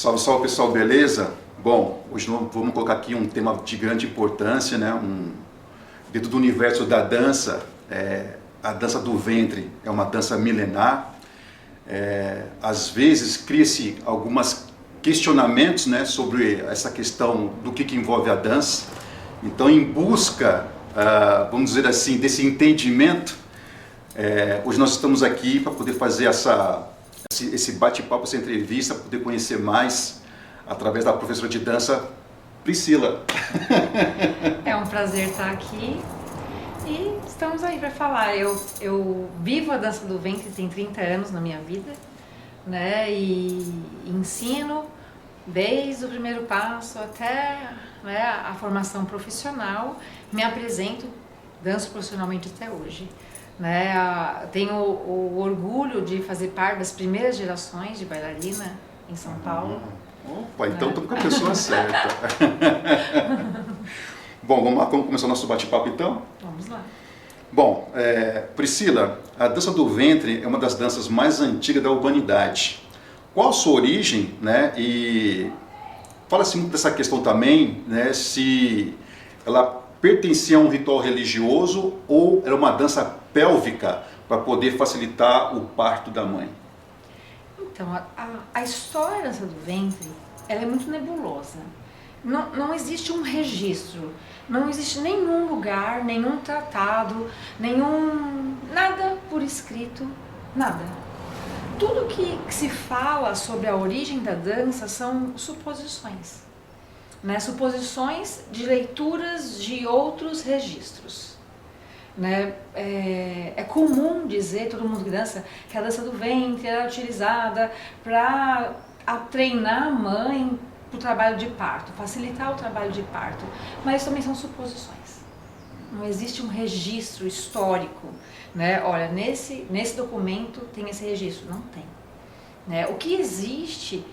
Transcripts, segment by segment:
Salve, salve pessoal, beleza? Bom, hoje vamos colocar aqui um tema de grande importância, né? Dentro do universo da dança, a dança do ventre é uma dança milenar. Às vezes cria-se alguns questionamentos, né, sobre essa questão do que envolve a dança. Então, em busca, vamos dizer assim, desse entendimento, hoje nós estamos aqui para poder fazer esse bate-papo, essa entrevista, poder conhecer mais através da professora de dança Priscila. É um prazer estar aqui e estamos aí para falar. Eu vivo a dança do ventre, tem 30 anos na minha vida, né? E ensino desde o primeiro passo até, né, a formação profissional. Me apresento, danço profissionalmente até hoje. Né? Tenho o orgulho de fazer parte das primeiras gerações de bailarina em São Paulo. Opa, então estamos com a pessoa certa. Bom, vamos começar o nosso bate-papo então? Vamos lá. Bom, Priscila, a dança do ventre é uma das danças mais antigas da humanidade. Qual a sua origem, né? E fala-se muito dessa questão também, né? Se ela pertencia a um ritual religioso ou era uma dança pélvica para poder facilitar o parto da mãe? Então, a história da dança do ventre, ela é muito nebulosa. Não existe um registro, não existe nenhum lugar, nenhum tratado, nada por escrito, nada. Tudo que se fala sobre a origem da dança são suposições, né? Suposições de leituras de outros registros. Né? É comum dizer, todo mundo que dança, que a dança do ventre era utilizada para treinar a mãe para o trabalho de parto, facilitar o trabalho de parto, mas também são suposições. Não existe um registro histórico, né? Olha, nesse documento tem esse registro, não tem. Né? O que existe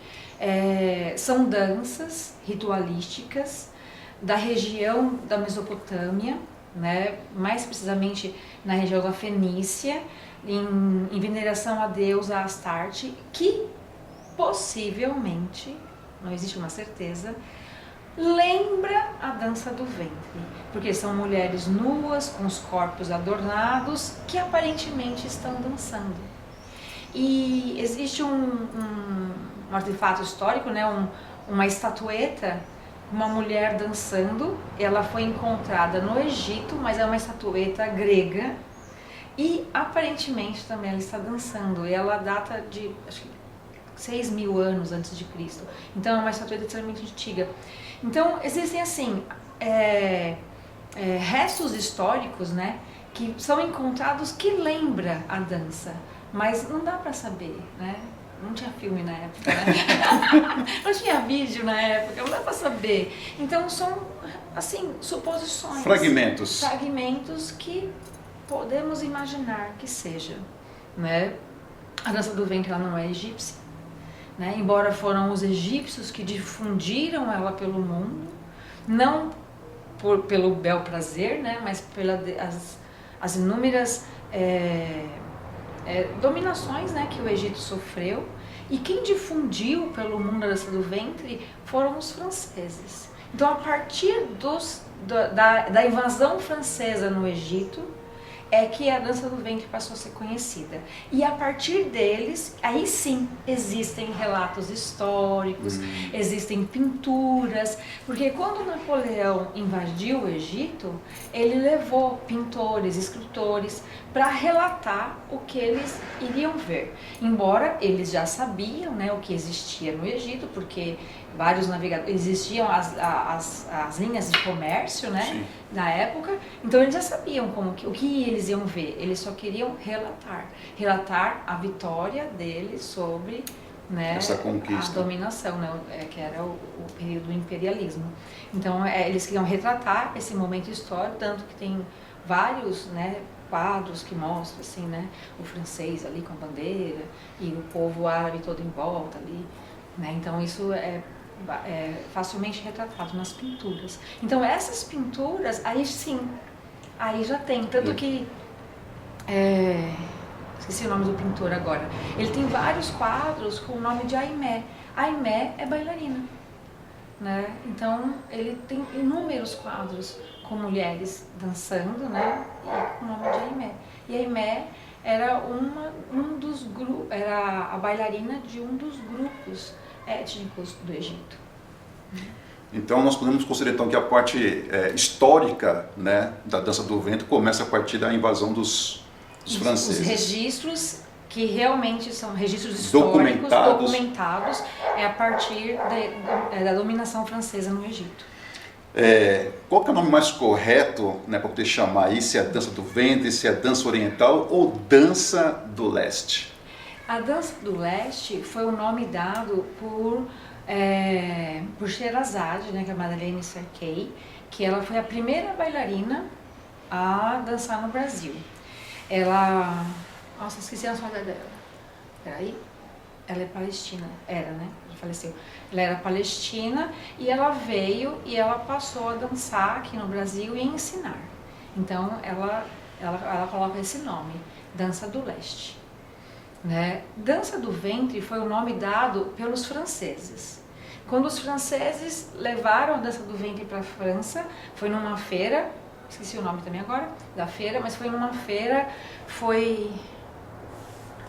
são danças ritualísticas da região da Mesopotâmia, né? Mais precisamente na região da Fenícia, em veneração a deusa Astarte, que possivelmente, não existe uma certeza, lembra a dança do ventre, porque são mulheres nuas, com os corpos adornados, que aparentemente estão dançando. E existe um artefato histórico, né? Uma estatueta, uma mulher dançando. Ela foi encontrada no Egito, mas é uma estatueta grega e aparentemente também ela está dançando. E ela data de, acho que 6.000 anos antes de Cristo. Então é uma estatueta extremamente antiga. Então existem assim restos históricos, né, que são encontrados que lembra a dança, mas não dá para saber, né? Não tinha filme na época, né? Não tinha vídeo na época, não dá para saber. Então são, assim, suposições. Fragmentos. Fragmentos que podemos imaginar que seja, né? A dança do ventre, ela não é egípcia, né? Embora foram os egípcios que difundiram ela pelo mundo, não pelo bel prazer, né? Mas pelas as inúmeras dominações, né, que o Egito sofreu, e quem difundiu pelo mundo a dança do ventre foram os franceses. Então, a partir da invasão francesa no Egito, é que a dança do ventre passou a ser conhecida. E a partir deles, aí sim, existem relatos históricos, existem pinturas, porque quando Napoleão invadiu o Egito, ele levou pintores, escritores, para relatar o que eles iriam ver. Embora eles já sabiam, né, o que existia no Egito, porque vários navegadores, existiam as linhas de comércio, né? Sim. Na época, então eles já sabiam o que eles iam ver, eles só queriam relatar a vitória deles sobre, né, essa conquista, a dominação, né, que era o período do imperialismo. Então eles queriam retratar esse momento histórico, tanto que tem vários, né, quadros que mostram assim, né, o francês ali com a bandeira e o povo árabe todo em volta ali, né? Então isso é facilmente retratado nas pinturas. Então essas pinturas, aí sim, aí já tem, tanto que esqueci o nome do pintor agora, ele tem vários quadros com o nome de Aimé. Aimé é bailarina, né? Então ele tem inúmeros quadros com mulheres dançando, né? E com o nome de Aimé. E Aimé era era a bailarina de um dos grupos étnicos do Egito. Então nós podemos considerar então que a parte histórica, né, da dança do ventre começa a partir da invasão dos franceses. Os registros que realmente são registros históricos documentados a partir da dominação francesa no Egito. Qual que é o nome mais correto, né, para poder chamar aí, se é dança do ventre, se é dança oriental ou dança do leste? A dança do leste foi o nome dado por Sherazade, né, que é a Madeleine Sarkey, que ela foi a primeira bailarina a dançar no Brasil. Ela... Nossa, esqueci a história dela. Peraí. Ela é palestina. Era, né? Já faleceu. Ela era palestina e ela veio e ela passou a dançar aqui no Brasil e ensinar. Então, ela coloca esse nome, Dança do Leste. Né? Dança do ventre foi o nome dado pelos franceses. Quando os franceses levaram a dança do ventre para a França, foi numa feira, esqueci o nome também agora, da feira, mas foi numa feira, foi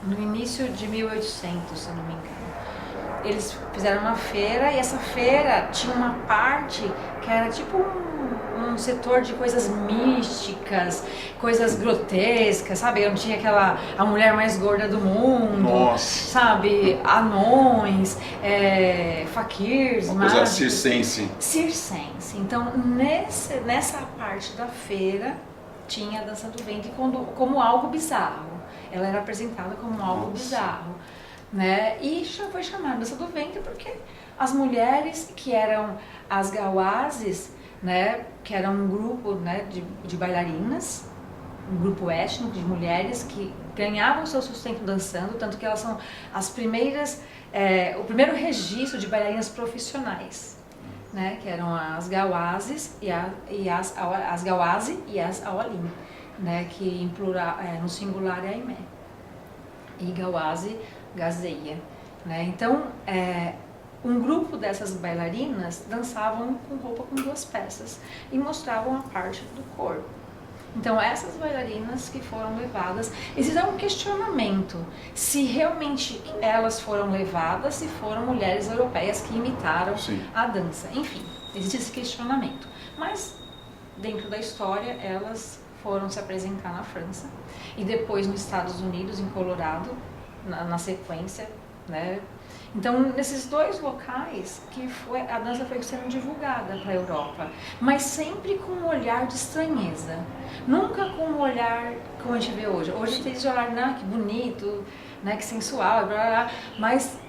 no início de 1800, se eu não me engano. Eles fizeram uma feira e essa feira tinha uma parte que era tipo um setor de coisas místicas, coisas grotescas, sabe? Onde tinha a mulher mais gorda do mundo, nossa, sabe? Anões, faquirs, uma coisa circense. Circense. Então, nessa parte da feira, tinha a dança do ventre como algo bizarro. Ela era apresentada como algo bizarro, né? E já foi chamada dança do ventre porque as mulheres que eram as gawazes, né, que era um grupo, né, de bailarinas, um grupo étnico de mulheres que ganhavam seu sustento dançando, tanto que elas são as primeiras, o primeiro registro de bailarinas profissionais, né, que eram as gawazes as gawazi e as awalim, né, que em plural, no singular é Aimé, e gawazi, gazeia, né. Então, um grupo dessas bailarinas dançavam com roupa com duas peças e mostravam a parte do corpo. Então essas bailarinas que foram levadas, existe um questionamento se realmente elas foram levadas, se foram mulheres europeias que imitaram a dança. Enfim, existe esse questionamento. Mas dentro da história elas foram se apresentar na França e depois nos Estados Unidos, em Colorado, na sequência, né? Então, nesses dois locais que a dança foi sendo divulgada para a Europa, mas sempre com um olhar de estranheza, nunca com um olhar como a gente vê hoje. Hoje tem esse olhar, que bonito, né, que sensual, blá, blá, blá, mas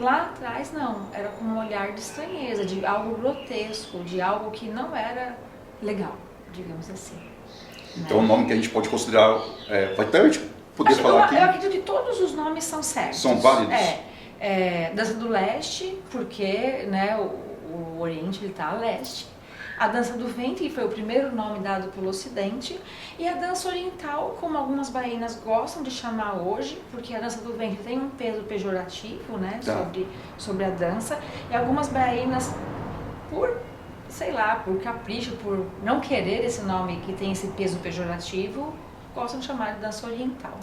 lá atrás não, era com um olhar de estranheza, de algo grotesco, de algo que não era legal, digamos assim. Então, o nome que a gente pode considerar, pode até a gente poder falar aqui. Eu acredito que todos os nomes são certos. São válidos. Dança do leste, porque, né, o Oriente está a leste. A dança do ventre, que foi o primeiro nome dado pelo Ocidente. E a dança oriental, como algumas baleinas gostam de chamar hoje, porque a dança do ventre tem um peso pejorativo, né, sobre a dança. E algumas baleinas, por capricho, por não querer esse nome que tem esse peso pejorativo, gostam de chamar de dança oriental.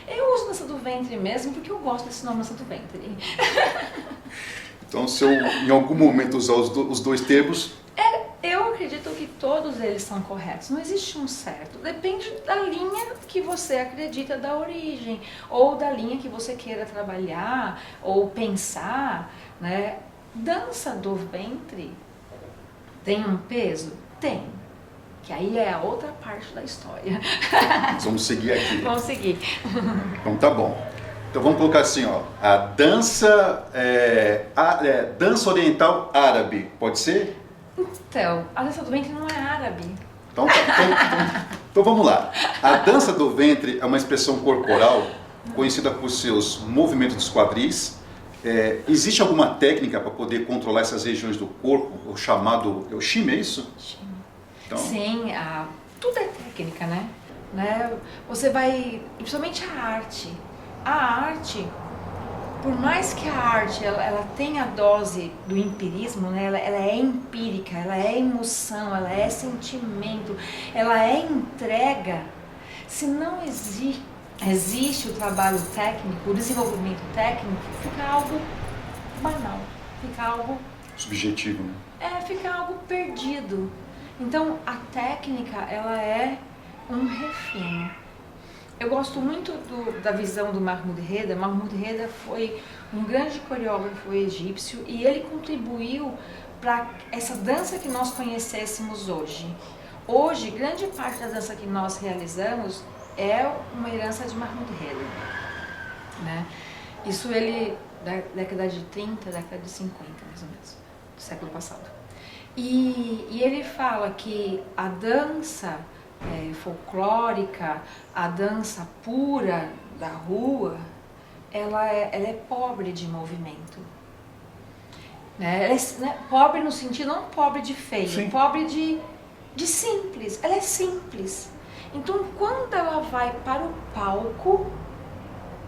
Eu uso dança do ventre mesmo porque eu gosto desse nome, dança do ventre. Então, se eu em algum momento usar os dois termos... Eu acredito que todos eles são corretos, não existe um certo. Depende da linha que você acredita da origem, ou da linha que você queira trabalhar, ou pensar, né? Dança do ventre tem um peso? Tem. Que aí é a outra parte da história. Vamos seguir aqui. Vamos seguir. Então tá bom. Então vamos colocar assim, ó, a dança, dança oriental árabe, pode ser? Então, a dança do ventre não é árabe. Então vamos lá. A dança do ventre é uma expressão corporal conhecida por seus movimentos dos quadris. Existe alguma técnica para poder controlar essas regiões do corpo, o chamado shime, é isso? Shime. Então... Sim, tudo é técnica, né? Você vai, principalmente a arte. A arte, por mais que a arte ela tenha a dose do empirismo, né? Ela é empírica, ela é emoção, ela é sentimento, ela é entrega. Se não existe o trabalho técnico, o desenvolvimento técnico, fica algo banal, fica algo Subjetivo, né? fica algo perdido. Então a técnica ela é um refino. Eu gosto muito da visão do Mahmoud Reda. Mahmoud Reda foi um grande coreógrafo egípcio e ele contribuiu para essa dança que nós conhecêssemos hoje. Hoje, grande parte da dança que nós realizamos é uma herança de Mahmoud Reda, né? Isso ele, da década de 30, década de 50, mais ou menos, do século passado. E ele fala que a dança folclórica, a dança pura da rua, ela é pobre de movimento. Né? Ela é pobre no sentido, não pobre de feio, Sim. Pobre de simples. Ela é simples. Então, quando ela vai para o palco,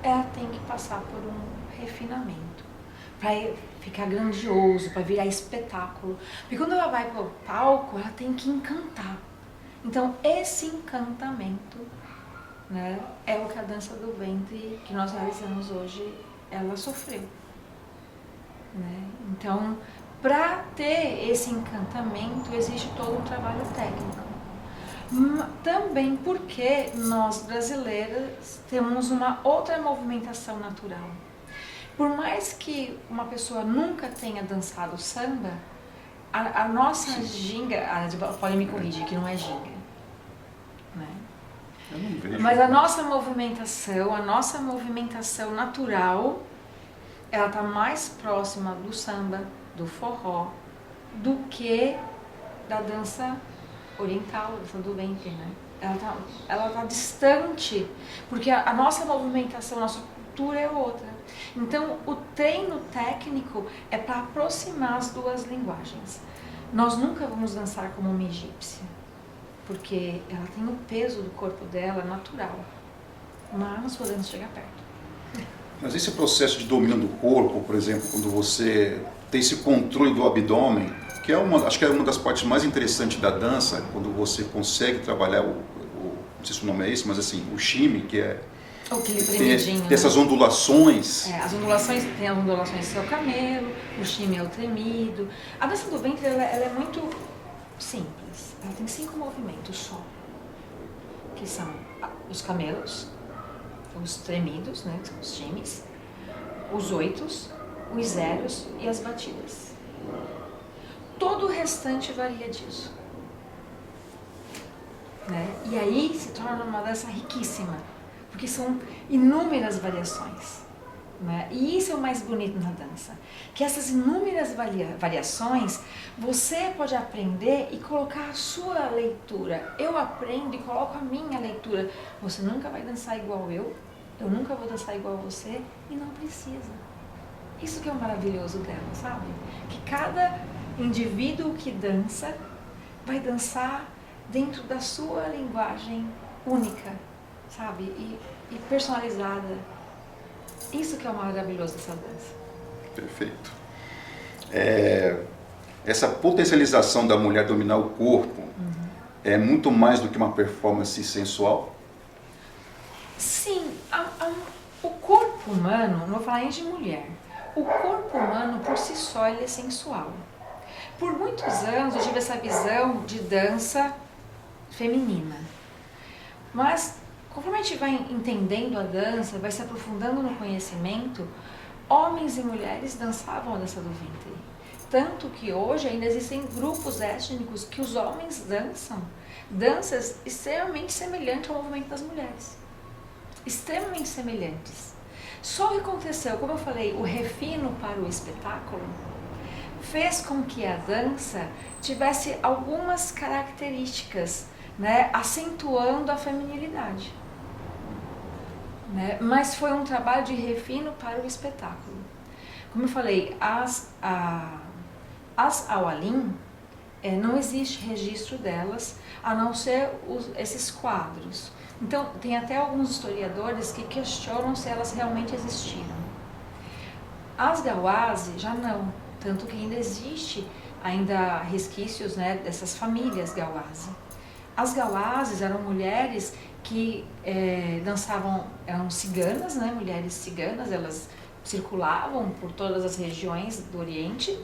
ela tem que passar por um refinamento para ficar grandioso, para virar espetáculo. Porque quando ela vai para o palco, ela tem que encantar. Então, esse encantamento, né, é o que a dança do ventre que nós realizamos hoje, ela sofreu. Né? Então, para ter esse encantamento, existe todo um trabalho técnico. Também porque nós brasileiras temos uma outra movimentação natural. Por mais que uma pessoa nunca tenha dançado samba, a nossa ginga, pode me corrigir que não é ginga, né? Eu não vejo. Mas a nossa movimentação natural, ela está mais próxima do samba, do forró, do que da dança oriental, dança do ventre, né? Ela tá distante, porque a nossa movimentação, a nossa cultura é outra. Então, o treino técnico é para aproximar as duas linguagens. Nós nunca vamos dançar como uma egípcia, porque ela tem o peso do corpo dela natural, mas nós podemos chegar perto. Mas esse processo de domínio do corpo, por exemplo, quando você tem esse controle do abdômen, que acho que é uma das partes mais interessantes da dança, quando você consegue trabalhar não sei se o nome é esse, mas assim, o shimmy, que é tem essas ondulações. As ondulações, tem as ondulações do seu camelo, o shimmy é o tremido. A dança do ventre ela é muito simples, ela tem 5 movimentos só, que são os camelos, os tremidos, né, que são os shimmies, os oitos, os zeros e as batidas. Todo o restante varia disso. Né? E aí se torna uma dança riquíssima, porque são inúmeras variações. Né? E isso é o mais bonito na dança, que essas inúmeras variações você pode aprender e colocar a sua leitura. Eu aprendo e coloco a minha leitura. Você nunca vai dançar igual eu nunca vou dançar igual você, e não precisa. Isso que é o maravilhoso dela, sabe? Que cada indivíduo que dança vai dançar dentro da sua linguagem única, sabe? E personalizada. Isso que é o maravilhoso dessa dança. Perfeito. Essa potencialização da mulher dominar o corpo é muito mais do que uma performance sensual? Sim, o corpo humano, não vou falar nem de mulher, o corpo humano por si só ele é sensual. Por muitos anos eu tive essa visão de dança feminina, mas conforme a gente vai entendendo a dança, vai se aprofundando no conhecimento, homens e mulheres dançavam a dança do ventre. Tanto que hoje ainda existem grupos étnicos que os homens dançam danças extremamente semelhantes ao movimento das mulheres. Extremamente semelhantes. Só que aconteceu, como eu falei, o refino para o espetáculo fez com que a dança tivesse algumas características, né, acentuando a feminilidade. Né? Mas foi um trabalho de refino para o espetáculo. Como eu falei, as Awalim, não existe registro delas, a não ser esses quadros. Então, tem até alguns historiadores que questionam se elas realmente existiram. As Gawase já não, tanto que ainda existe ainda resquícios, né, dessas famílias Gawase. As Gawases eram mulheres que dançavam, eram ciganas, né, mulheres ciganas, elas circulavam por todas as regiões do Oriente,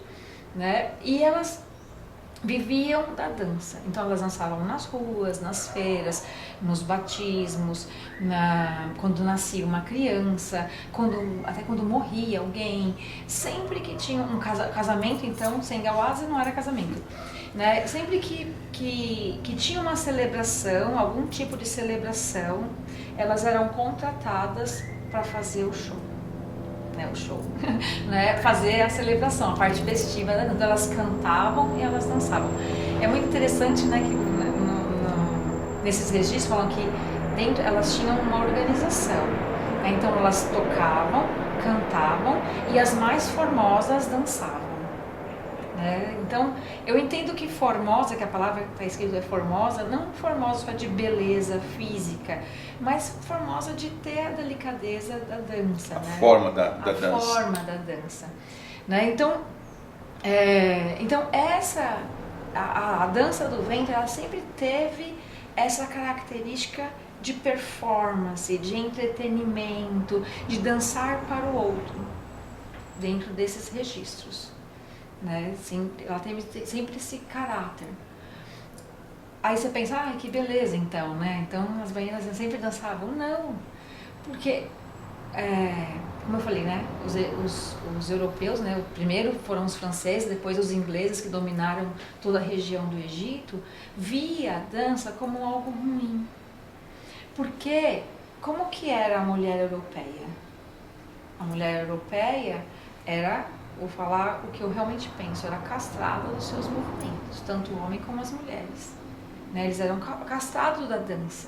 né, e elas viviam da dança. Então elas dançavam nas ruas, nas feiras, nos batismos, quando nascia uma criança, até quando morria alguém, sempre que tinha um casamento, então sem Gawase não era casamento, né? Sempre que tinha uma celebração, algum tipo de celebração, elas eram contratadas para fazer o show. O show, né? Fazer a celebração, a parte festiva, né? Então elas cantavam e elas dançavam. É muito interessante, né, que nesses registros falam que dentro elas tinham uma organização, né? Então elas tocavam, cantavam e as mais formosas dançavam, né? Então eu entendo que formosa, que a palavra que está escrita é formosa, não formosa só de beleza física, mas formosa de ter a delicadeza da dança, a né? Forma da dança. A forma da dança, né? Então essa a dança do ventre, ela sempre teve essa característica de performance, de entretenimento, de dançar para o outro, dentro desses registros, né? Ela teve sempre esse caráter. Aí você pensa, que beleza então, né? Então as baianas sempre dançavam. Não, porque, como eu falei, né? Os europeus, né? Primeiro foram os franceses, depois os ingleses que dominaram toda a região do Egito, via a dança como algo ruim. Porque, como que era a mulher europeia? A mulher europeia era, vou falar o que eu realmente penso, era castrada dos seus movimentos, tanto o homem como as mulheres. Né, eles eram castrados da dança.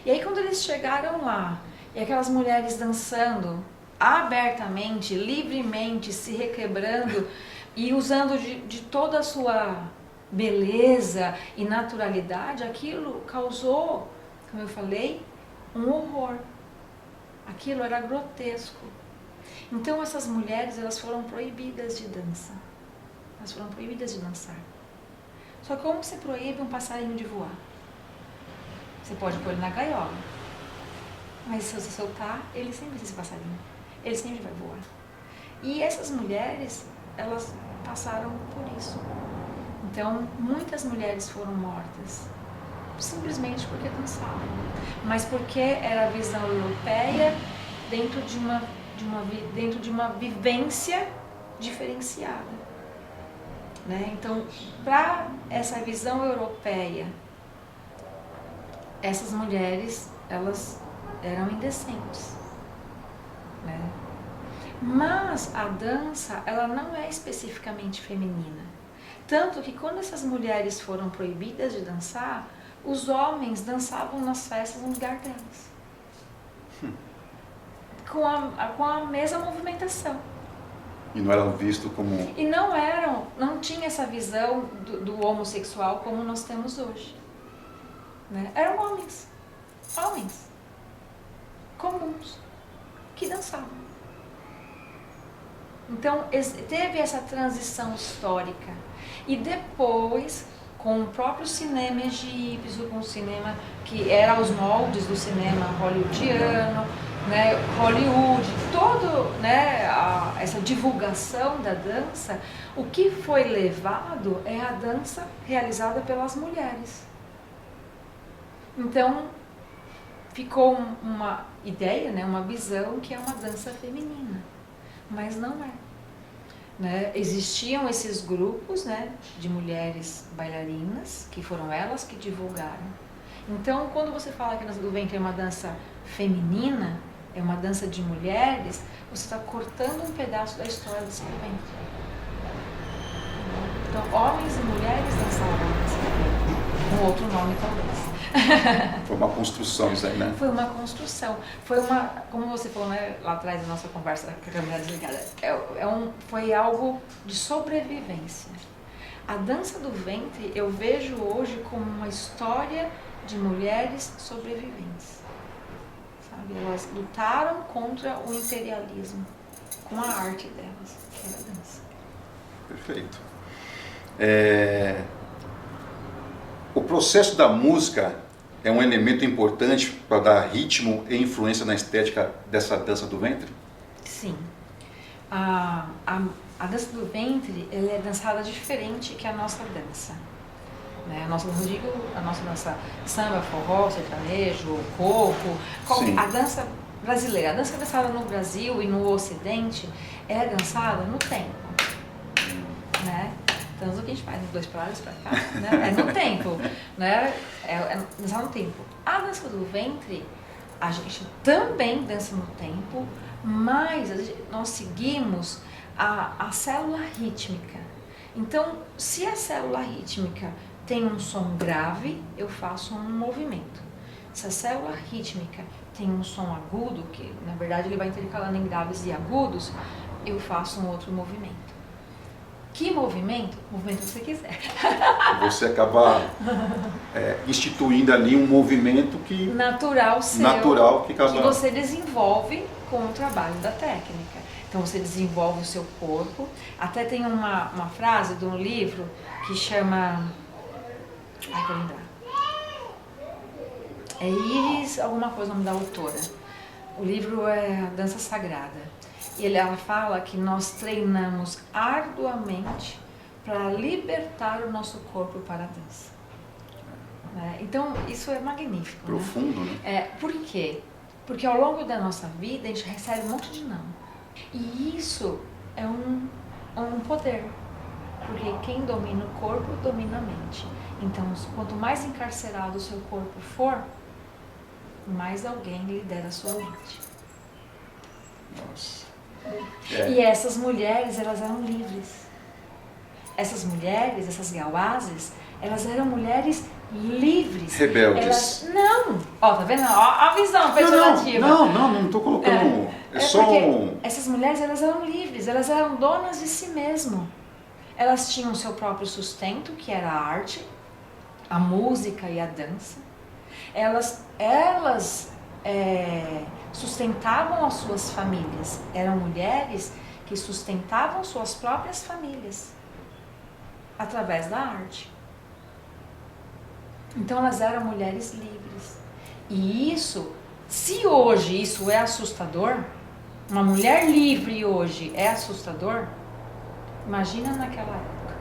E aí quando eles chegaram lá, e aquelas mulheres dançando abertamente, livremente, se requebrando e usando de toda a sua beleza e naturalidade, aquilo causou, como eu falei, um horror. Aquilo era grotesco. Então essas mulheres, elas foram proibidas de dança. Elas foram proibidas de dançar. Só que como você proíbe um passarinho de voar? Você pode pôr ele na gaiola, mas se você soltar, ele sempre vai ser esse passarinho. Ele sempre vai voar. E essas mulheres, elas passaram por isso. Então, muitas mulheres foram mortas, simplesmente porque dançavam. Mas porque era a visão europeia dentro de uma vivência diferenciada. Né? Então, para essa visão europeia, essas mulheres, elas eram indecentes, né? Mas a dança, ela não é especificamente feminina. Tanto que quando essas mulheres foram proibidas de dançar, os homens dançavam nas festas no lugar delas. Com a mesma movimentação. E não eram vistos como... E não tinha essa visão do homossexual como nós temos hoje. Né? Eram homens comuns, que dançavam. Então, teve essa transição histórica. E depois, com o próprio cinema egípcio, com o cinema que era os moldes do cinema hollywoodiano, né, Hollywood, essa divulgação da dança, o que foi levado é a dança realizada pelas mulheres. Então, ficou uma ideia, né, uma visão que é uma dança feminina, mas não é. Né? Existiam esses grupos, né, de mulheres bailarinas, que foram elas que divulgaram. Então, quando você fala que a dança do ventre é uma dança feminina, é uma dança de mulheres, você está cortando um pedaço da história desse evento. Então, homens e mulheres dançavam nesse evento, com outro nome talvez. Foi uma construção isso aí, né? Foi uma construção. Como você falou, né, lá atrás da nossa conversa com a câmera desligada, foi algo de sobrevivência. A dança do ventre eu vejo hoje como uma história de mulheres sobreviventes. Sabe? Elas lutaram contra o imperialismo. com a arte delas, que é a dança. Perfeito. O processo da música é um elemento importante para dar ritmo e influência na estética dessa dança do ventre? Sim. A dança do ventre, ela é dançada diferente que a nossa dança. Né? A nossa dança samba, forró, sertanejo, coco, a dança brasileira. A dança dançada no Brasil e no Ocidente é dançada no tempo. Né? Tanto que a gente faz dos 2 para lá, 2 para cá, né? É no tempo, né? É dançar no tempo. A dança do ventre, a gente também dança no tempo, mas nós seguimos a célula rítmica. Então, se a célula rítmica tem um som grave, eu faço um movimento. Se a célula rítmica tem um som agudo, que na verdade ele vai intercalando em graves e agudos, eu faço um outro movimento. Que movimento? O movimento que você quiser. Você acaba instituindo ali um movimento que natural seu, que você desenvolve com o trabalho da técnica. Então você desenvolve o seu corpo. Até tem uma frase de um livro que chama... Ai, vou lembrar. É Iris, alguma coisa, o nome da autora. O livro é A Dança Sagrada. E ela fala que nós treinamos arduamente para libertar o nosso corpo para a dança. Então, isso é magnífico. Profundo, né? Por quê? Porque ao longo da nossa vida a gente recebe um monte de não. E isso é um poder. Porque quem domina o corpo, domina a mente. Então, quanto mais encarcerado o seu corpo for, mais alguém lidera a sua mente. Nossa. E essas mulheres, elas eram livres. Essas mulheres, essas gauazes, elas eram mulheres livres. Rebeldes. Não! Ó, tá vendo? Ó, a visão pejorativa. Não tô colocando... Essas mulheres, elas eram livres, elas eram donas de si mesmas. Elas tinham seu próprio sustento, que era a arte, a música e a dança. Elas sustentavam as suas famílias. Eram mulheres que sustentavam suas próprias famílias através da arte. Então elas eram mulheres livres. E isso, se hoje isso é assustador, uma mulher livre hoje é assustador, imagina naquela época.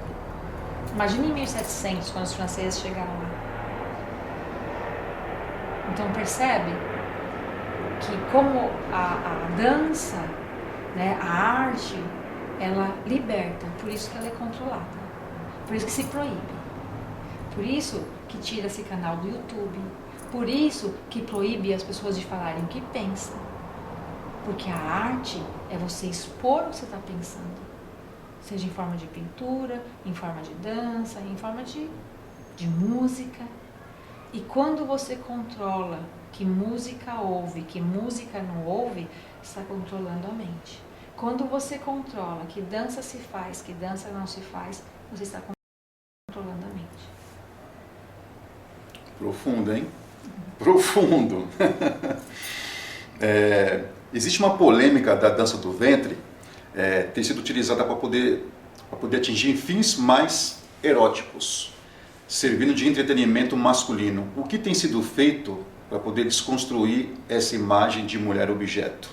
Imagina em 1700, quando os franceses chegaram lá. Então percebe que como a dança, né, a arte, ela liberta, por isso que ela é controlada, por isso que se proíbe, por isso que tira esse canal do YouTube, por isso que proíbe as pessoas de falarem o que pensam, porque a arte é você expor o que você está pensando, seja em forma de pintura, em forma de dança, em forma de música. E quando você controla que música ouve, que música não ouve, está controlando a mente. Quando você controla que dança se faz, que dança não se faz, você está controlando a mente. Profundo, hein? Profundo. Existe uma polêmica da dança do ventre, ter sido utilizada para poder atingir fins mais eróticos, servindo de entretenimento masculino. O que tem sido feito para poder desconstruir essa imagem de mulher objeto?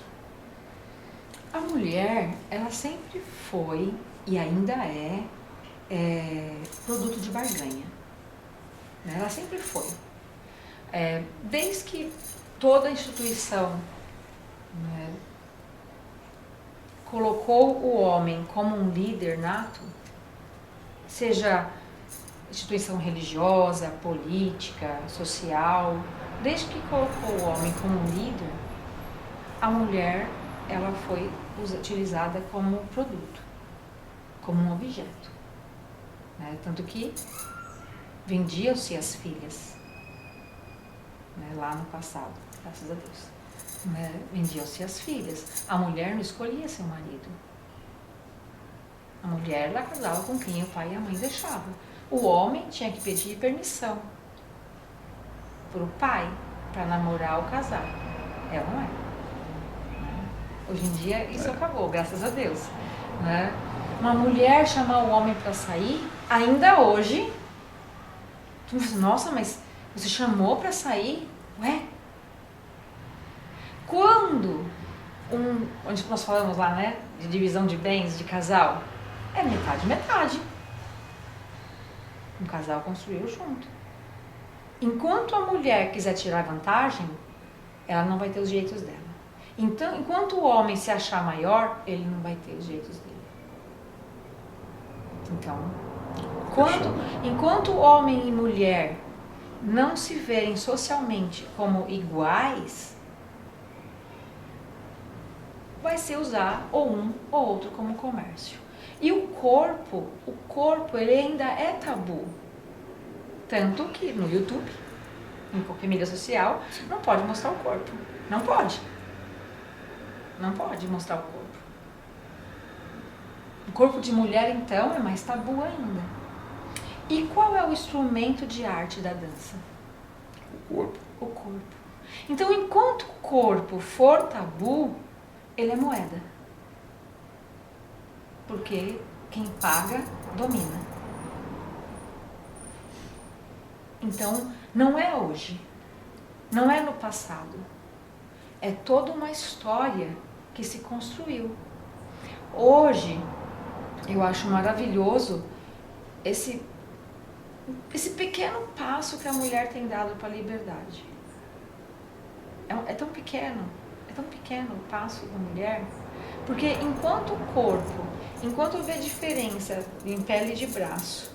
A mulher, ela sempre foi e ainda é produto de barganha. Ela sempre foi. Desde que toda instituição, né, colocou o homem como um líder nato, seja instituição religiosa, política, social, desde que colocou o homem como um líder, a mulher, ela foi utilizada como produto, como um objeto. Né? Tanto que vendiam-se as filhas, né? Lá no passado, graças a Deus. Né? Vendiam-se as filhas. A mulher não escolhia seu marido. A mulher, ela casava com quem o pai e a mãe deixavam. O homem tinha que pedir permissão para o pai para namorar ou casar. É ou não é? Hoje em dia isso acabou, graças a Deus, né? Uma mulher chamar o homem para sair, ainda hoje, tu diz, nossa, mas você chamou para sair? Ué? Quando onde nós falamos lá, né, de divisão de bens de casal, é metade, metade. Um casal construiu junto. Enquanto a mulher quiser tirar vantagem, ela não vai ter os direitos dela. Então, enquanto o homem se achar maior, ele não vai ter os direitos dele. Então, enquanto homem e mulher não se verem socialmente como iguais, vai ser usar ou um ou outro como comércio. E o corpo ele ainda é tabu. Tanto que no YouTube, em qualquer mídia social, não pode mostrar o corpo. Não pode. Não pode mostrar o corpo. O corpo de mulher, então, é mais tabu ainda. E qual é o instrumento de arte da dança? O corpo. O corpo. Então, enquanto o corpo for tabu, ele é moeda. Porque quem paga, domina. Então, não é hoje. Não é no passado. É toda uma história que se construiu. Hoje, eu acho maravilhoso esse pequeno passo que a mulher tem dado para a liberdade. É tão pequeno o passo da mulher, porque enquanto vê diferença em pele de braço,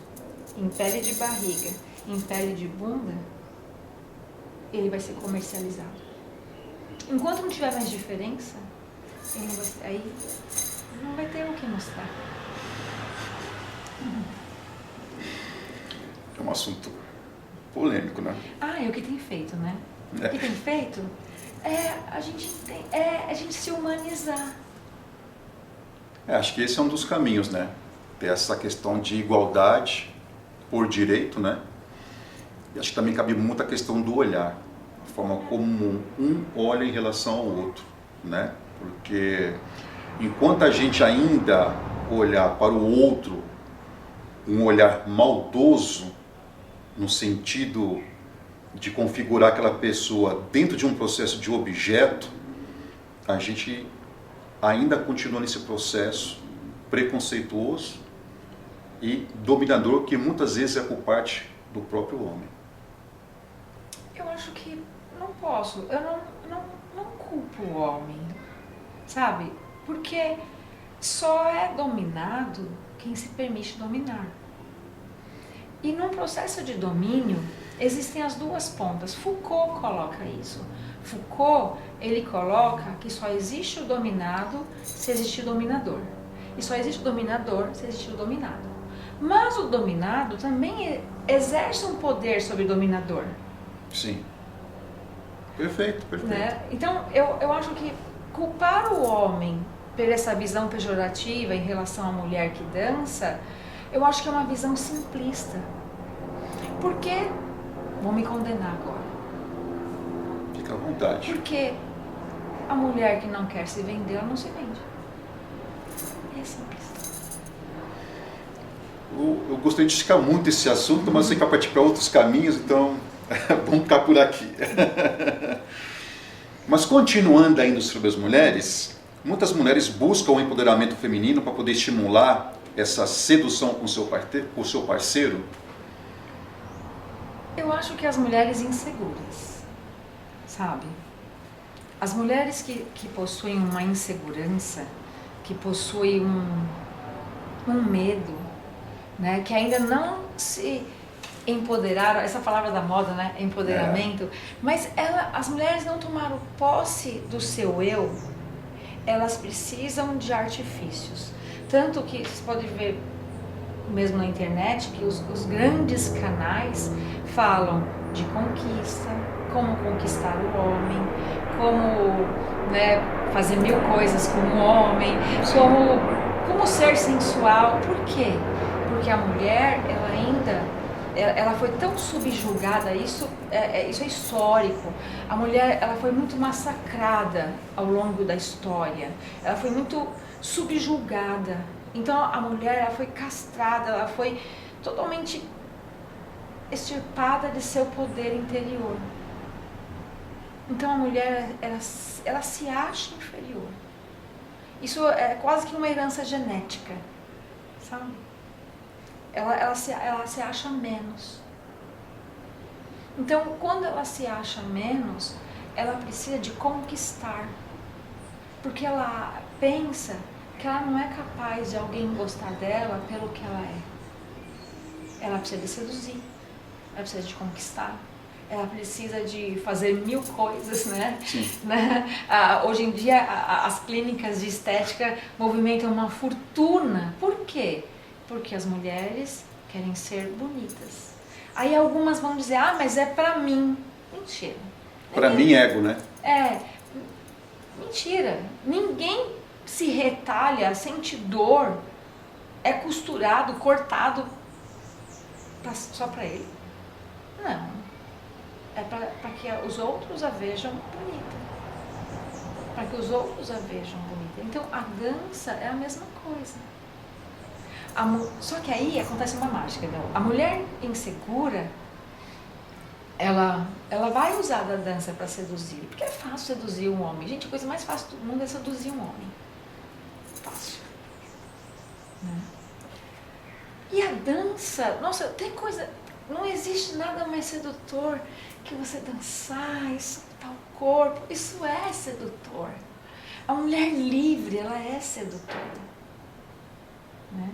em pele de barriga, em pele de bunda, ele vai ser comercializado. Enquanto não tiver mais diferença, aí não vai ter o que mostrar. É um assunto polêmico, né? E o que tem feito, né? O que tem feito é a gente se humanizar. Acho que esse é um dos caminhos, né? Ter essa questão de igualdade por direito, né? E acho que também cabe muito a questão do olhar, a forma como um olha em relação ao outro, né? Porque enquanto a gente ainda olhar para o outro um olhar maldoso, no sentido de configurar aquela pessoa dentro de um processo de objeto, a gente ainda continua nesse processo preconceituoso e dominador, que muitas vezes é por parte do próprio homem. Eu acho que não posso, eu não culpo o homem, sabe? Porque só é dominado quem se permite dominar. E num processo de domínio, existem as duas pontas. Foucault coloca isso. Foucault, ele coloca que só existe o dominado se existe o dominador. E só existe o dominador se existe o dominado. Mas o dominado também exerce um poder sobre o dominador. Sim. Perfeito. Né? Então, eu acho que culpar o homem por essa visão pejorativa em relação à mulher que dança, eu acho que é uma visão simplista. Porque, vou me condenar agora. Fica à vontade. Porque a mulher que não quer se vender, ela não se vende. É simples. Eu gostaria de esticar muito esse assunto, mas sei que vai partir para outros caminhos, então vamos ficar por aqui. Mas continuando ainda sobre as mulheres, muitas mulheres buscam o empoderamento feminino para poder estimular essa sedução com o seu parceiro. Eu acho que as mulheres inseguras, sabe? As mulheres que possuem uma insegurança, que possuem um medo, né? Que ainda não se empoderaram, essa palavra da moda, né? Empoderamento. Mas as mulheres não tomaram posse do seu eu, elas precisam de artifícios. Tanto que vocês podem ver mesmo na internet que os grandes canais falam de conquista, como conquistar o homem, como, né, fazer 1000 coisas com o homem, como ser sensual. Por quê? Porque a mulher, ela ainda ela foi tão subjugada, isso é histórico. A mulher, ela foi muito massacrada ao longo da história, ela foi muito subjugada. Então a mulher, ela foi castrada, ela foi totalmente extirpada de seu poder interior. Então a mulher, ela se acha inferior. Isso é quase que uma herança genética, sabe? Ela se acha menos. Então, quando ela se acha menos, ela precisa de conquistar. Porque ela pensa que ela não é capaz de alguém gostar dela pelo que ela é. Ela precisa de seduzir, ela precisa de conquistar, ela precisa de fazer 1000 coisas, né? Hoje em dia, as clínicas de estética movimentam uma fortuna. Por quê? Porque as mulheres querem ser bonitas. Aí algumas vão dizer, mas é pra mim. Mentira. Pra mim, ego, né? Mentira. Ninguém se retalha, sente dor, é costurado, cortado só pra ele. Não. É pra que os outros a vejam bonita. Para que os outros a vejam bonita. Então a dança é a mesma coisa. Só que aí acontece uma mágica, não? A mulher insegura, ela vai usar da dança para seduzir, porque é fácil seduzir um homem. Gente, a coisa mais fácil do mundo é seduzir um homem. Fácil. Né? E a dança, nossa, tem coisa, não existe nada mais sedutor que você dançar e soltar o corpo. Isso é sedutor. A mulher livre, ela é sedutora. Né?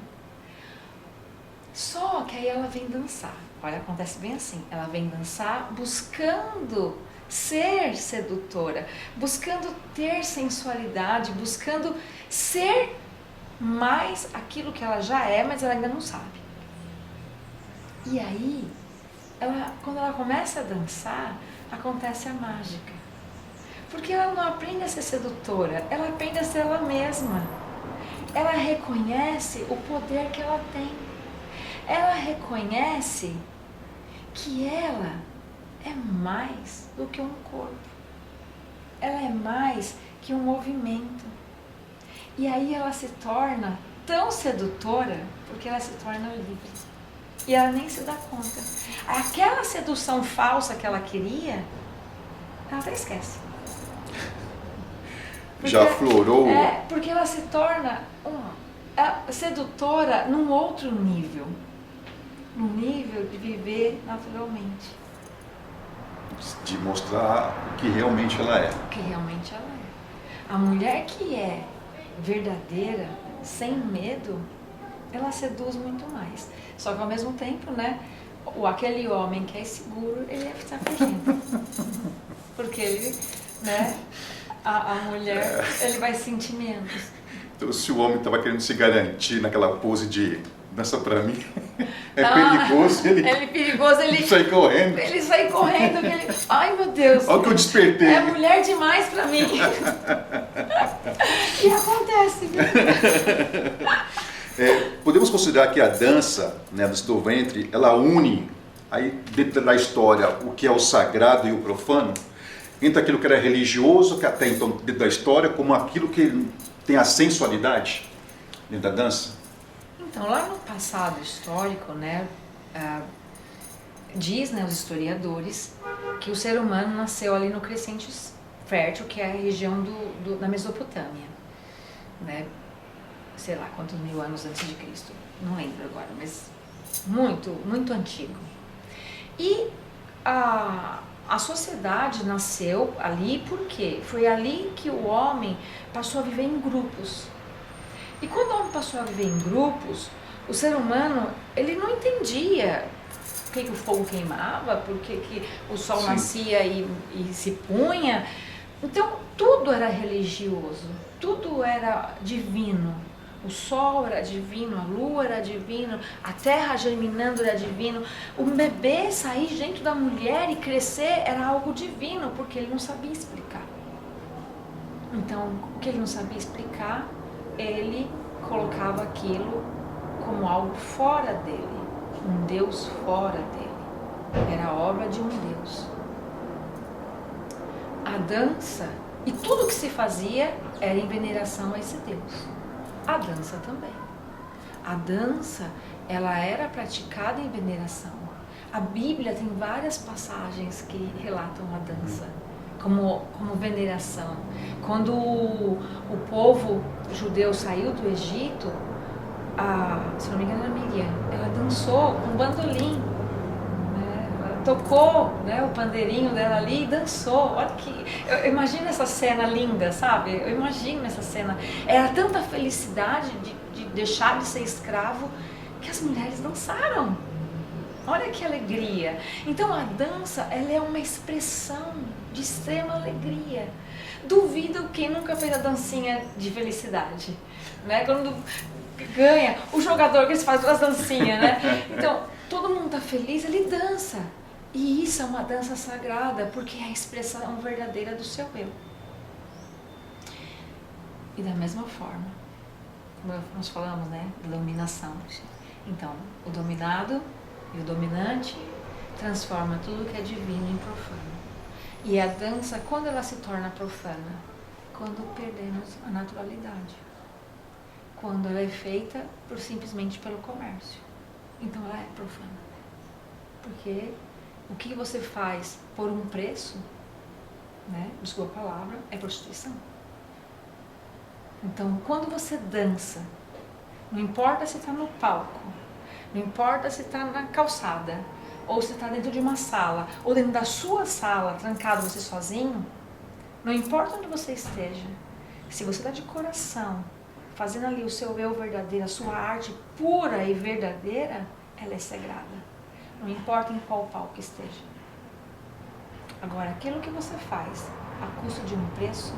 Só que aí ela vem dançar. Olha, acontece bem assim. Ela vem dançar buscando ser sedutora, buscando ter sensualidade, buscando ser mais aquilo que ela já é, mas ela ainda não sabe. E aí, quando ela começa a dançar, acontece a mágica. Porque ela não aprende a ser sedutora, ela aprende a ser ela mesma. Ela reconhece o poder que ela tem. Ela reconhece que ela é mais do que um corpo. Ela é mais que um movimento. E aí ela se torna tão sedutora, porque ela se torna livre. E ela nem se dá conta. Aquela sedução falsa que ela queria, ela até esquece. Porque, já aflorou. Porque ela se torna sedutora num outro nível. Num nível de viver naturalmente. De mostrar o que realmente ela é. O que realmente ela é. A mulher que é verdadeira, sem medo, ela seduz muito mais. Só que ao mesmo tempo, né, aquele homem que é inseguro, ele é safadinho. Porque ele, né, a mulher, ele vai sentir menos. Então, se o homem estava querendo se garantir naquela pose de dança pra mim, perigoso, ele é perigoso, ele sai correndo. Ele sai correndo, ai meu Deus. Olha o que eu despertei. É mulher demais pra mim. E acontece. Podemos considerar que a dança, né, do ventre, ela une, aí dentro da história, o que é o sagrado e o profano, entre aquilo que era religioso, que até então dentro da história, como aquilo que tem a sensualidade dentro da dança. Então, lá no passado histórico, né, diz, né, os historiadores, que o ser humano nasceu ali no Crescente Fértil, que é a região da Mesopotâmia, né, sei lá quantos mil anos antes de Cristo, não lembro agora, mas muito, muito antigo. E a sociedade nasceu ali porque foi ali que o homem passou a viver em grupos. E quando o homem passou a viver em grupos, o ser humano, ele não entendia por que o fogo queimava, por que o sol nascia e se punha. Então, tudo era religioso, tudo era divino. O sol era divino, a lua era divino, a terra germinando era divino. O bebê sair dentro da mulher e crescer era algo divino, porque ele não sabia explicar. Então, o que ele não sabia explicar, ele colocava aquilo como algo fora dele. um Deus fora dele. Era obra de um Deus. A dança e tudo que se fazia era em veneração a esse Deus. A dança também. A dança, ela era praticada em veneração. A Bíblia tem várias passagens que relatam a dança como veneração. Quando o povo judeu saiu do Egito, se não me engano era Miriam, ela dançou com bandolim, né? Ela tocou, né, o pandeirinho dela ali e dançou. Olha que, eu imagino essa cena linda, sabe? Eu imagino essa cena. Era tanta felicidade de deixar de ser escravo que as mulheres dançaram. Olha que alegria. Então a dança, ela é uma expressão de extrema alegria. Duvido quem nunca fez a dancinha de felicidade, né? Quando ganha, o jogador que eles fazem as dancinhas, né? Então, todo mundo está feliz, ele dança. E isso é uma dança sagrada, porque é a expressão verdadeira do seu eu. E da mesma forma, como nós falamos, né? Da dominação. Então, o dominado e o dominante transforma tudo que é divino em profano. E a dança, quando ela se torna profana? Quando perdemos a naturalidade. Quando ela é feita simplesmente pelo comércio. Então ela é profana. Porque o que você faz por um preço, né, desculpa a palavra, é prostituição. Então quando você dança, não importa se está no palco, não importa se está na calçada, ou se está dentro de uma sala, ou dentro da sua sala, trancado você sozinho, não importa onde você esteja, se você está de coração, fazendo ali o seu eu verdadeiro, a sua arte pura e verdadeira, ela é sagrada. Não importa em qual palco esteja. Agora, aquilo que você faz a custo de um preço,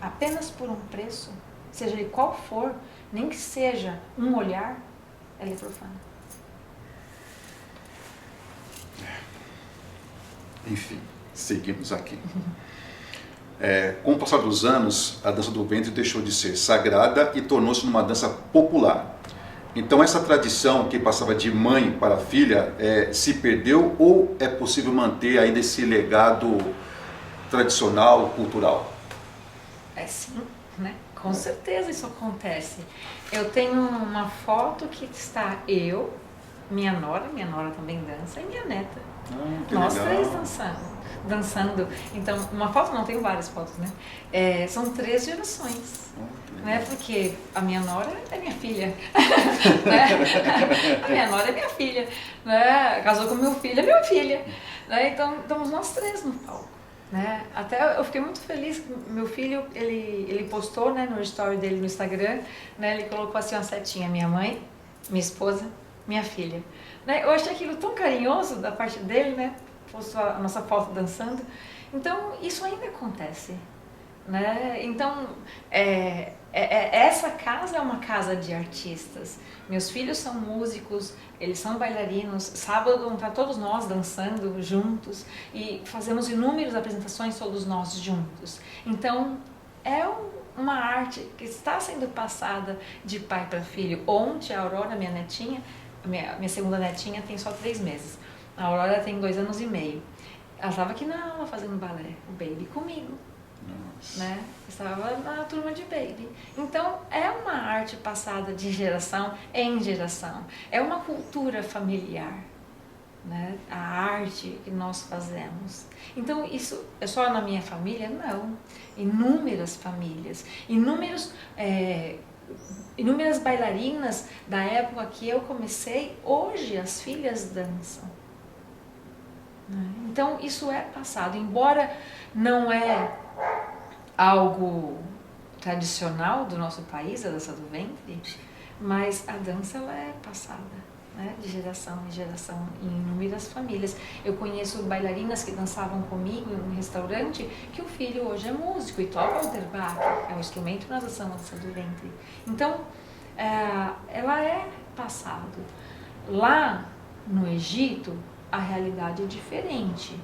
apenas por um preço, seja ele qual for, nem que seja um olhar, ela é profana. Enfim, seguimos aqui. Com o passar dos anos, a dança do ventre deixou de ser sagrada e tornou-se uma dança popular. Então essa tradição que passava de mãe para filha se perdeu ou é possível manter ainda esse legado tradicional, cultural? É sim, né? Com certeza isso acontece. Eu tenho uma foto que está eu, minha nora também dança, e minha neta. Nós três dançando. Então, uma foto não, tenho várias fotos, né? São 3 gerações, né? Porque a minha nora é minha filha, né? A minha nora é minha filha, né? Casou com meu filho, é minha filha, né? Então, estamos nós 3 no palco, né? Até eu fiquei muito feliz que meu filho, ele postou, né, no story dele no Instagram, né? Ele colocou assim uma setinha, minha mãe, minha esposa, minha filha. Né? Eu achei aquilo tão carinhoso da parte dele, né? Postou a nossa foto dançando. Então, isso ainda acontece, né? Então, essa casa é uma casa de artistas. Meus filhos são músicos, eles são bailarinos. Sábado vão estar todos nós dançando juntos e fazemos inúmeras apresentações todos nós juntos. Então, é uma arte que está sendo passada de pai para filho. Ontem, a Aurora, minha netinha, minha segunda netinha, tem só 3 meses. A Aurora tem 2 anos e meio. Ela estava aqui na aula fazendo balé, o Baby comigo. Nossa. Né? Estava na turma de Baby. Então, é uma arte passada de geração em geração. É uma cultura familiar, né? A arte que nós fazemos. Então, isso é só na minha família? Não. Inúmeras famílias, inúmeras bailarinas da época que eu comecei, hoje as filhas dançam. Então isso é passado, embora não é algo tradicional do nosso país, a dança do ventre, mas a dança ela é passada, né, de geração em geração em inúmeras famílias. Eu conheço bailarinas que dançavam comigo em um restaurante que o filho hoje é músico e toca o derbaque, é um instrumento na dança do ventre. Então, ela é passado. Lá no Egito, a realidade é diferente.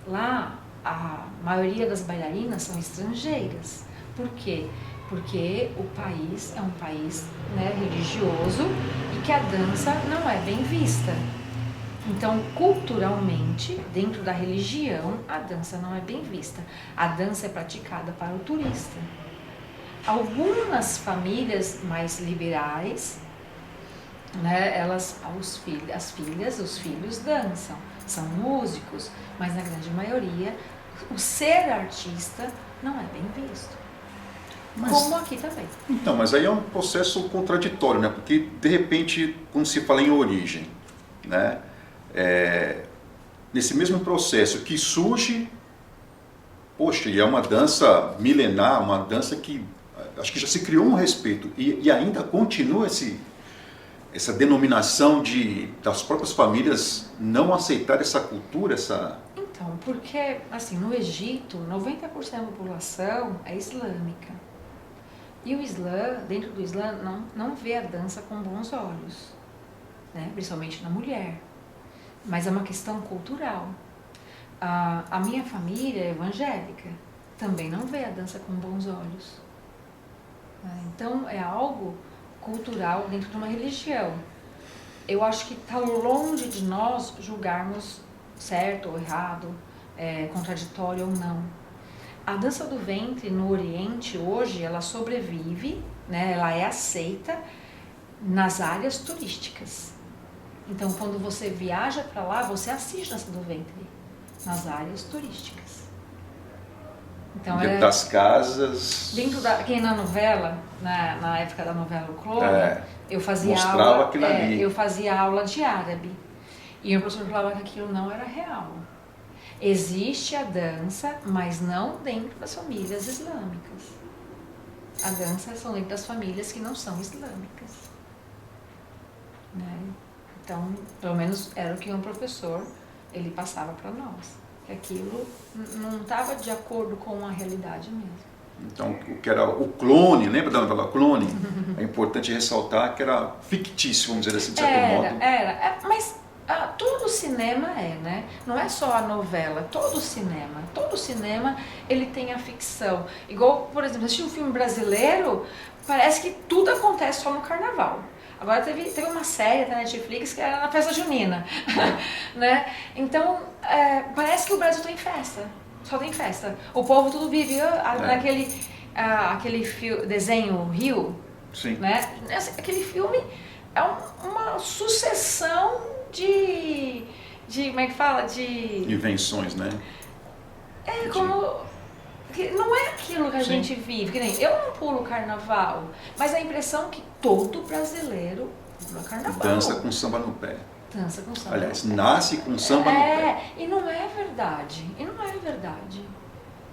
Lá, a maioria das bailarinas são estrangeiras. Por quê? Porque o país é um país, né, religioso e que a dança não é bem vista. Então, culturalmente, dentro da religião, a dança não é bem vista. A dança é praticada para o turista. Algumas famílias mais liberais, né, as filhas, os filhos dançam, são músicos, mas na grande maioria, o ser artista não é bem visto. Como aqui também. Então, mas aí é um processo contraditório, né? Porque, de repente, quando se fala em origem, né? Nesse mesmo processo que surge, poxa, e é uma dança milenar, uma dança que acho que já se criou um respeito e ainda continua essa denominação das próprias famílias não aceitar essa cultura, Então, porque, assim, no Egito, 90% da população é islâmica. E o Islã, dentro do Islã, não vê a dança com bons olhos, né? Principalmente na mulher. Mas é uma questão cultural. A minha família é evangélica, também não vê a dança com bons olhos. Então, é algo cultural dentro de uma religião. Eu acho que está longe de nós julgarmos certo ou errado, contraditório ou não. A dança do ventre no Oriente hoje, ela sobrevive, né, ela é aceita nas áreas turísticas. Então, quando você viaja para lá, você assiste a dança do ventre nas áreas turísticas. Então, dentro das casas. Quem na novela, na época da novela O Clone, eu fazia eu fazia aula de árabe. E o professor falava que aquilo não era real. Existe a dança, mas não dentro das famílias islâmicas. A dança são dentro das famílias que não são islâmicas. Né? Então, pelo menos era o que um professor ele passava para nós. Que aquilo não estava de acordo com a realidade mesmo. Então, o que era o clone, lembra da novela Clone? É importante ressaltar que era fictício, vamos dizer assim, de certo modo. Mas todo cinema né? Não é só a novela, todo cinema ele tem a ficção. Igual, por exemplo, assistir um filme brasileiro, parece que tudo acontece só no carnaval. Agora teve uma série da Netflix que era na festa junina, né? Então, parece que o Brasil tem festa, só tem festa. O povo tudo vive naquele desenho Rio, Sim. Né? Aquele filme é uma sucessão de como é que fala? De invenções, né? Não é aquilo que a gente vive, que nem eu não pulo carnaval, mas a impressão é que todo brasileiro pula carnaval. Dança com samba no pé. Dança com samba Aliás, no pé. nasce com samba no pé. E não é verdade,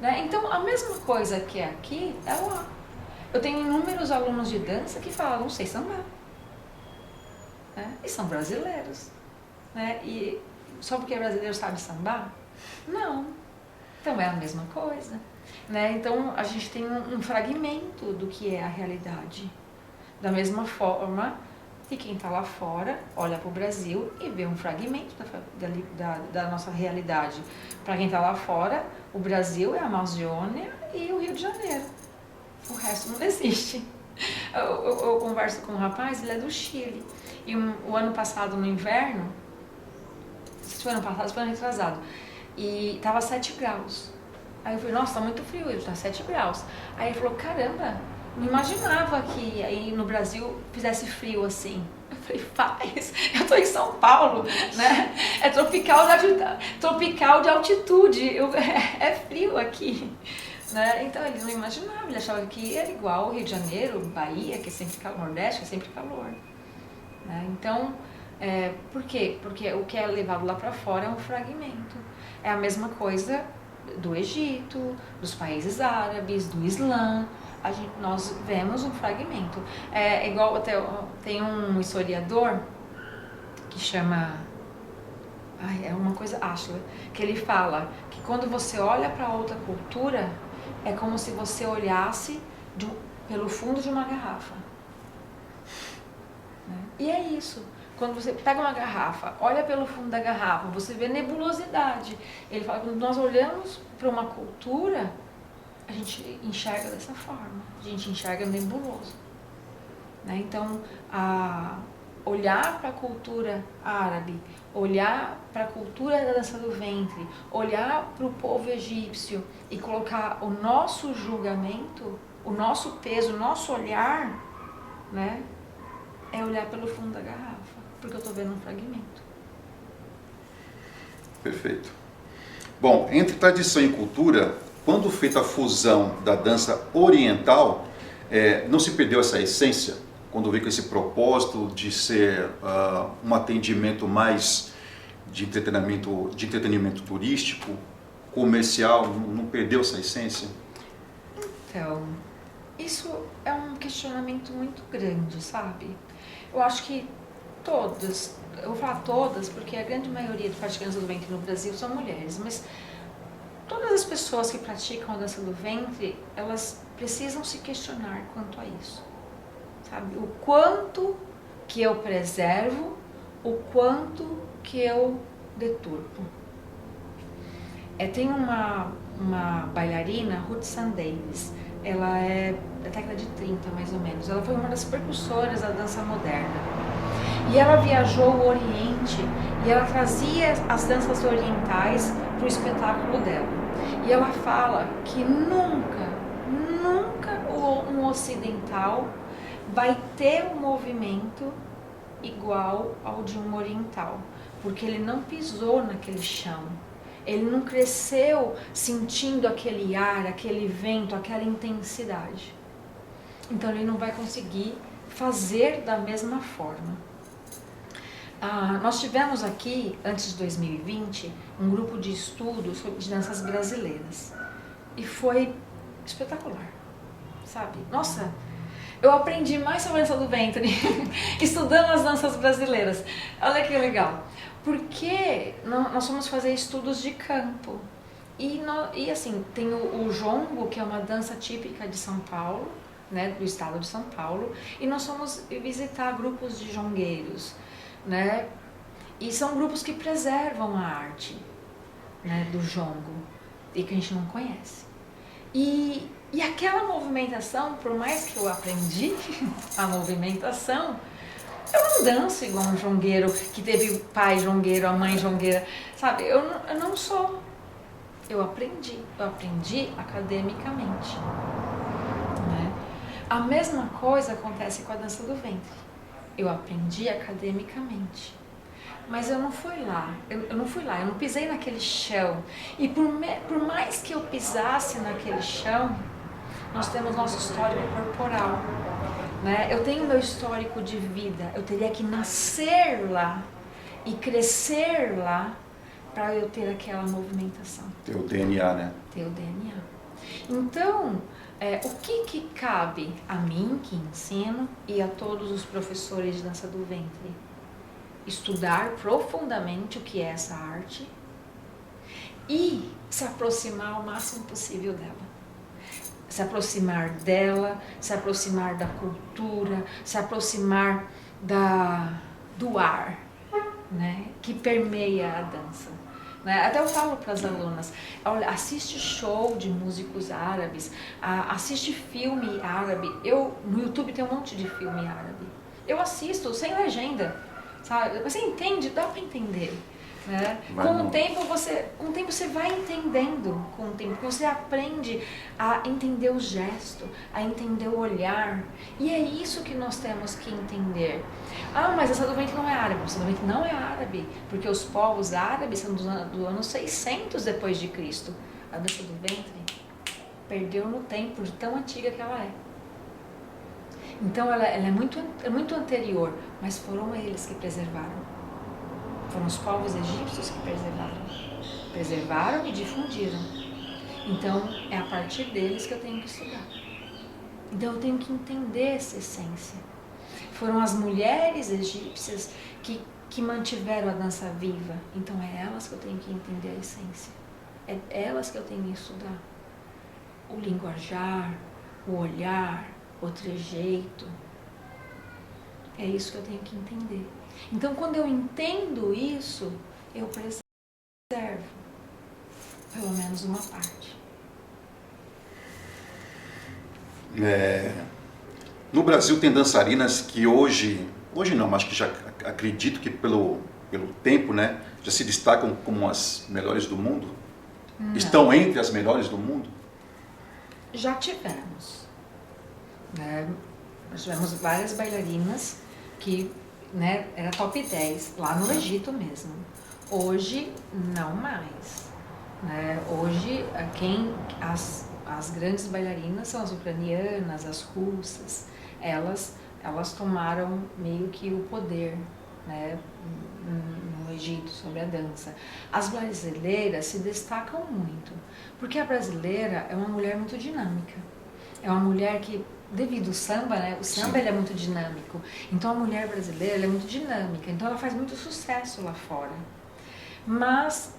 Né? Então, a mesma coisa que é aqui, é lá. Eu tenho inúmeros alunos de dança que falam, não sei sambar. Né? E são brasileiros. Né? E só porque é brasileiro sabe sambar? Não. Então, é a mesma coisa. Né? Então, a gente tem um fragmento do que é a realidade. Da mesma forma que quem está lá fora olha para o Brasil e vê um fragmento da nossa realidade. Para quem está lá fora, o Brasil é a Amazônia e o Rio de Janeiro. O resto não existe. Eu converso com um rapaz, ele é do Chile. E o ano passado, no inverno, se foi ano passado, foi ano retrasado, e estava 7 graus. Aí eu falei, nossa, tá muito frio, ele tá 7 graus. Aí ele falou, caramba, não imaginava que aí no Brasil fizesse frio assim. Eu falei, faz, eu tô em São Paulo, né? É tropical de altitude, é frio aqui. Né? Então ele não imaginava, ele achava que era igual ao Rio de Janeiro, Bahia, que é sempre calor, Nordeste, que é sempre calor. Né? Então, por quê? Porque o que é levado lá para fora é um fragmento. É a mesma coisa do Egito, dos países árabes, do Islã. Nós vemos um fragmento. É igual tem um historiador que chama... é uma coisa Ashler, que ele fala que quando você olha para outra cultura, é como se você olhasse pelo fundo de uma garrafa. Né? E é isso. Quando você pega uma garrafa, olha pelo fundo da garrafa, você vê nebulosidade. Ele fala que quando nós olhamos para uma cultura, a gente enxerga dessa forma. A gente enxerga nebuloso. Né? Então, olhar para a cultura árabe, olhar para a cultura da dança do ventre, olhar para o povo egípcio e colocar o nosso julgamento, o nosso peso, o nosso olhar, né, é olhar pelo fundo da garrafa, porque eu estou vendo um fragmento. Perfeito. Bom, entre tradição e cultura, quando feita a fusão da dança oriental, não se perdeu essa essência? Quando veio com esse propósito de ser um atendimento mais de entretenimento turístico, comercial, não perdeu essa essência? Então, isso é um questionamento muito grande, sabe? Eu acho que todas, eu vou falar todas, porque a grande maioria de praticantes do ventre no Brasil são mulheres, mas todas as pessoas que praticam a dança do ventre, elas precisam se questionar quanto a isso, sabe? O quanto que eu preservo, o quanto que eu deturpo. Tem uma bailarina, Ruth Sann Davis, ela é da década de 30 mais ou menos, ela foi uma das precursoras da dança moderna. E ela viajou o Oriente e ela trazia as danças orientais para o espetáculo dela. E ela fala que nunca um ocidental vai ter um movimento igual ao de um oriental, porque ele não pisou naquele chão, ele não cresceu sentindo aquele ar, aquele vento, aquela intensidade. Então ele não vai conseguir fazer da mesma forma. Nós tivemos aqui, antes de 2020, um grupo de estudos de danças brasileiras. E foi espetacular, sabe? Nossa, eu aprendi mais sobre a dança do ventre estudando as danças brasileiras. Olha que legal. Porque nós fomos fazer estudos de campo. E assim, tem o jongo, que é uma dança típica de São Paulo, né, do estado de São Paulo. E nós fomos visitar grupos de jongueiros, né? E são grupos que preservam a arte, né, do jongo e que a gente não conhece. E aquela movimentação, por mais que eu aprendi a movimentação, eu não danço igual um jongueiro que teve o pai jongueiro, a mãe jongueira, sabe? Eu não sou. Eu aprendi academicamente, né? A mesma coisa acontece com a dança do ventre. Eu aprendi academicamente, mas eu não fui lá, eu não pisei naquele chão. E por mais que eu pisasse naquele chão, nós temos nosso histórico corporal, né? Eu tenho meu histórico de vida, eu teria que nascer lá e crescer lá para eu ter aquela movimentação. Ter o DNA, né? Ter o DNA. Então, o que cabe a mim, que ensino, e a todos os professores de dança do ventre? Estudar profundamente o que é essa arte e se aproximar o máximo possível dela. Se aproximar dela, se aproximar da cultura, se aproximar do ar, né, que permeia a dança. Até eu falo para as alunas, olha, assiste show de músicos árabes, assiste filme árabe. No YouTube tem um monte de filme árabe. Eu assisto sem legenda, sabe? Você entende, dá para entender, né? Com o tempo você vai entendendo, com o tempo você aprende a entender o gesto, a entender o olhar. E é isso que nós temos que entender. Mas essa do ventre não é árabe. Essa do ventre não é árabe, porque os povos árabes são do ano 600 depois de Cristo. A dança do ventre perdeu no tempo de tão antiga que ela é. Então ela é muito anterior, mas foram eles que preservaram. Foram os povos egípcios que preservaram e difundiram. Então é a partir deles que eu tenho que estudar. Então eu tenho que entender essa essência. Foram as mulheres egípcias que mantiveram a dança viva. Então é elas que eu tenho que entender a essência. É elas que eu tenho que estudar. O linguajar, o olhar, o trejeito. É isso que eu tenho que entender. Então, quando eu entendo isso, eu preservo pelo menos uma parte. No Brasil tem dançarinas que hoje Hoje não, mas acho que já acredito que pelo tempo, né, já se destacam como as melhores do mundo. Não. Estão entre as melhores do mundo? Já tivemos, né? Nós tivemos várias bailarinas que, né, era top 10 lá no Egito mesmo. Hoje não mais, né? Hoje as grandes bailarinas são as ucranianas, as russas. Elas tomaram meio que o poder, né, no Egito sobre a dança. As brasileiras se destacam muito, porque a brasileira é uma mulher muito dinâmica. É uma mulher que, devido ao samba, né, o samba ele é muito dinâmico. Então a mulher brasileira ela é muito dinâmica, então ela faz muito sucesso lá fora. Mas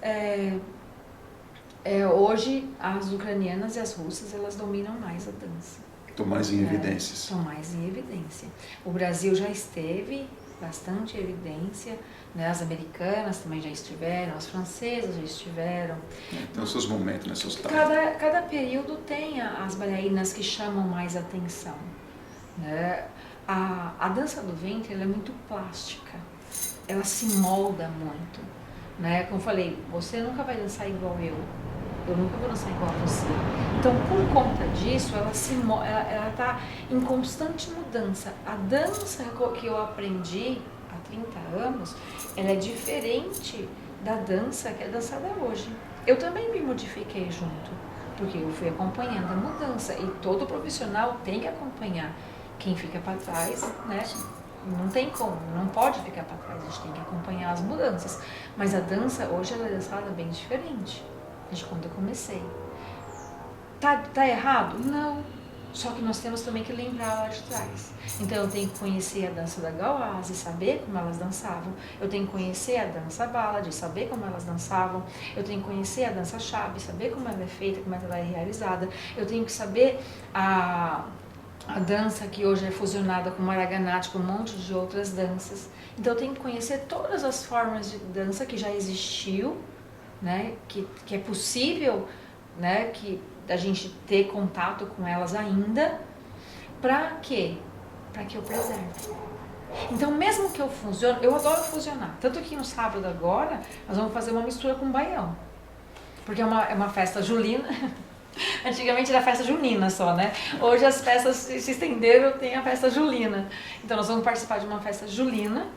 hoje as ucranianas e as russas elas dominam mais a dança. Estão mais em evidências. Estão mais em evidência. O Brasil já esteve bastante em evidência, né? As americanas também já estiveram, as francesas já estiveram. Tem os seus momentos, né, seus times. Cada período tem as bailarinas que chamam mais atenção, né? A dança do ventre ela é muito plástica, ela se molda muito, né? Como eu falei, você nunca vai dançar igual eu nunca vou dançar igual a você. Então, por conta disso, ela está em constante mudança. A dança que eu aprendi há 30 anos, ela é diferente da dança que é dançada hoje. Eu também me modifiquei junto, porque eu fui acompanhando a mudança. E todo profissional tem que acompanhar. Quem fica para trás, né? Não tem como, não pode ficar para trás, a gente tem que acompanhar as mudanças. Mas a dança, hoje, ela é dançada bem diferente de quando eu comecei. Tá errado? Não. Só que nós temos também que lembrar lá de trás. Então eu tenho que conhecer a dança da Gauase, saber como elas dançavam. Eu tenho que conhecer a dança Ballad, saber como elas dançavam. Eu tenho que conhecer a dança Chave, saber como ela é feita, como ela é realizada. Eu tenho que saber a dança que hoje é fusionada com Maraganate, com um monte de outras danças. Então eu tenho que conhecer todas as formas de dança que já existiu, né, que é possível, né, que a gente ter contato com elas ainda, para quê? Para que eu preserve. Então, mesmo que eu fusione, eu adoro fusionar, tanto que no sábado agora, nós vamos fazer uma mistura com baião, porque é uma festa julina. Antigamente era festa junina só, né? Hoje as festas se estenderam, tem a festa julina. Então nós vamos participar de uma festa julina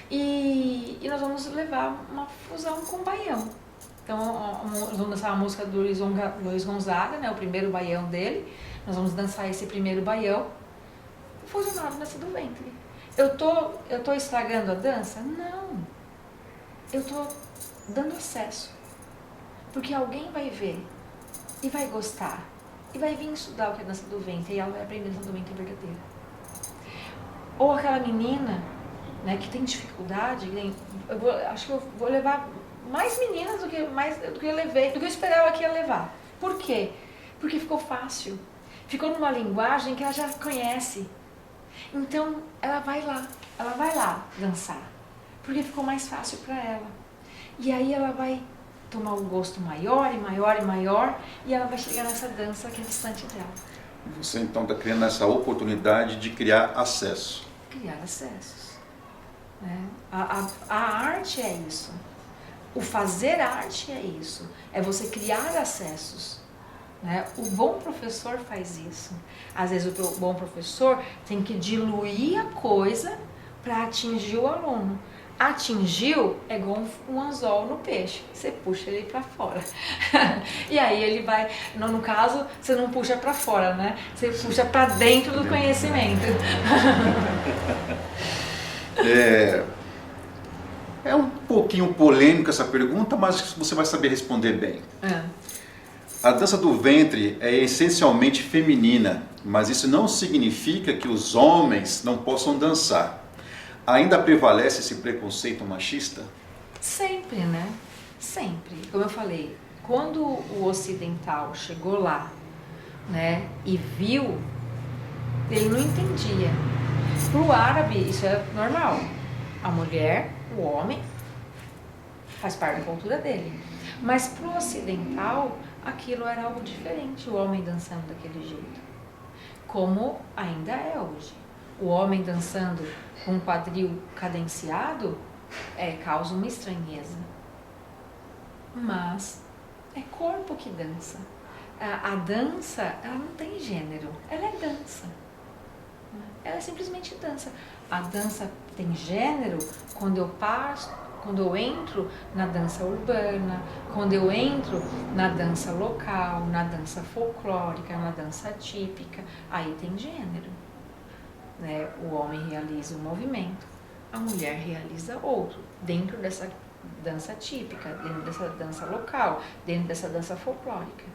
e nós vamos levar uma fusão com baião. Então, nós vamos dançar a música do Luiz Gonzaga, né, o primeiro baião dele. Nós vamos dançar esse primeiro baião fusionado nessa do ventre. Eu tô estragando a dança? Não. Eu tô dando acesso. Porque alguém vai ver e vai gostar. E vai vir estudar o que é dança do ventre e ela vai aprender a dança do ventre verdadeira. Ou aquela menina, né, que tem dificuldade, acho que eu vou levar mais meninas do que eu levei, do que eu esperava que ia levar. Por quê? Porque ficou fácil. Ficou numa linguagem que ela já conhece. Então, ela vai lá dançar. Porque ficou mais fácil para ela. E aí ela vai tomar um gosto maior e maior e maior, e ela vai chegar nessa dança que é distante dela. Você então está criando essa oportunidade de criar acesso. Criar acessos. Né? A arte é isso. O fazer arte é isso, é você criar acessos, né? O bom professor faz isso. Às vezes o bom professor tem que diluir a coisa para atingir o aluno. Atingiu é igual um anzol no peixe, você puxa ele para fora. E aí ele vai, no caso, você não puxa para fora, né? Você puxa para dentro do conhecimento. É um pouquinho polêmica essa pergunta, mas você vai saber responder bem. A dança do ventre é essencialmente feminina, mas isso não significa que os homens não possam dançar. Ainda prevalece esse preconceito machista? Sempre, né? Sempre. Como eu falei, quando o ocidental chegou lá, né, e viu, ele não entendia. Para o árabe, isso é normal. A mulher, o homem, faz parte da cultura dele. Mas para o ocidental, aquilo era algo diferente, o homem dançando daquele jeito. Como ainda é hoje. o homem dançando com um quadril cadenciado, causa uma estranheza. Mas é corpo que dança. A dança, ela não tem gênero, ela é dança. Ela é simplesmente dança. A dança tem gênero quando eu entro na dança urbana, quando eu entro na dança local, na dança folclórica, na dança típica, aí tem gênero. Né? O homem realiza um movimento, a mulher realiza outro, dentro dessa dança típica, dentro dessa dança local, dentro dessa dança folclórica.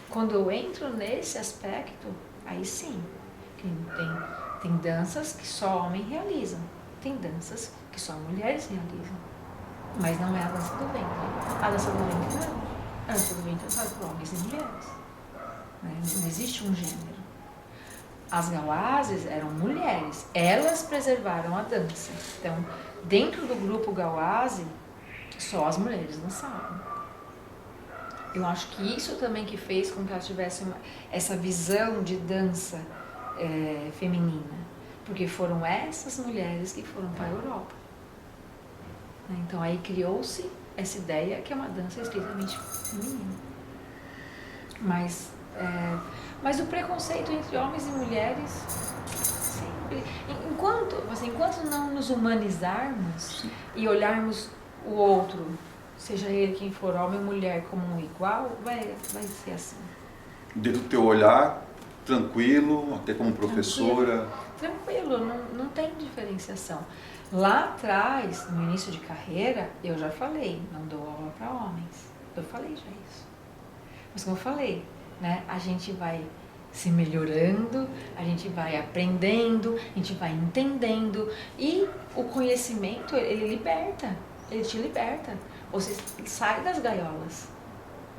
Quando eu entro nesse aspecto, aí sim, tem danças que só homem realizam, tem danças que só mulheres realizam, mas não é a dança do ventre. A dança do ventre não, a dança do ventre é só para homens e mulheres, né? Não existe um gênero. As Gauazes eram mulheres, elas preservaram a dança. Então, dentro do grupo Gauaze, só as mulheres dançavam. Eu acho que isso também que fez com que ela tivesse essa visão de dança feminina, porque foram essas mulheres que foram para a Europa. Então aí criou-se essa ideia que é uma dança estritamente feminina. Mas o preconceito entre homens e mulheres sempre, enquanto não nos humanizarmos e olharmos o outro, seja ele quem for, homem ou mulher, como um igual, vai ser assim. Dentro do teu olhar, tranquilo, até como professora? Tranquilo, não tem diferenciação. Lá atrás, no início de carreira, eu já falei, não dou aula para homens. Eu falei já isso. Mas como eu falei, né, a gente vai se melhorando, a gente vai aprendendo, a gente vai entendendo, e o conhecimento, ele liberta, ele te liberta. Você sai das gaiolas.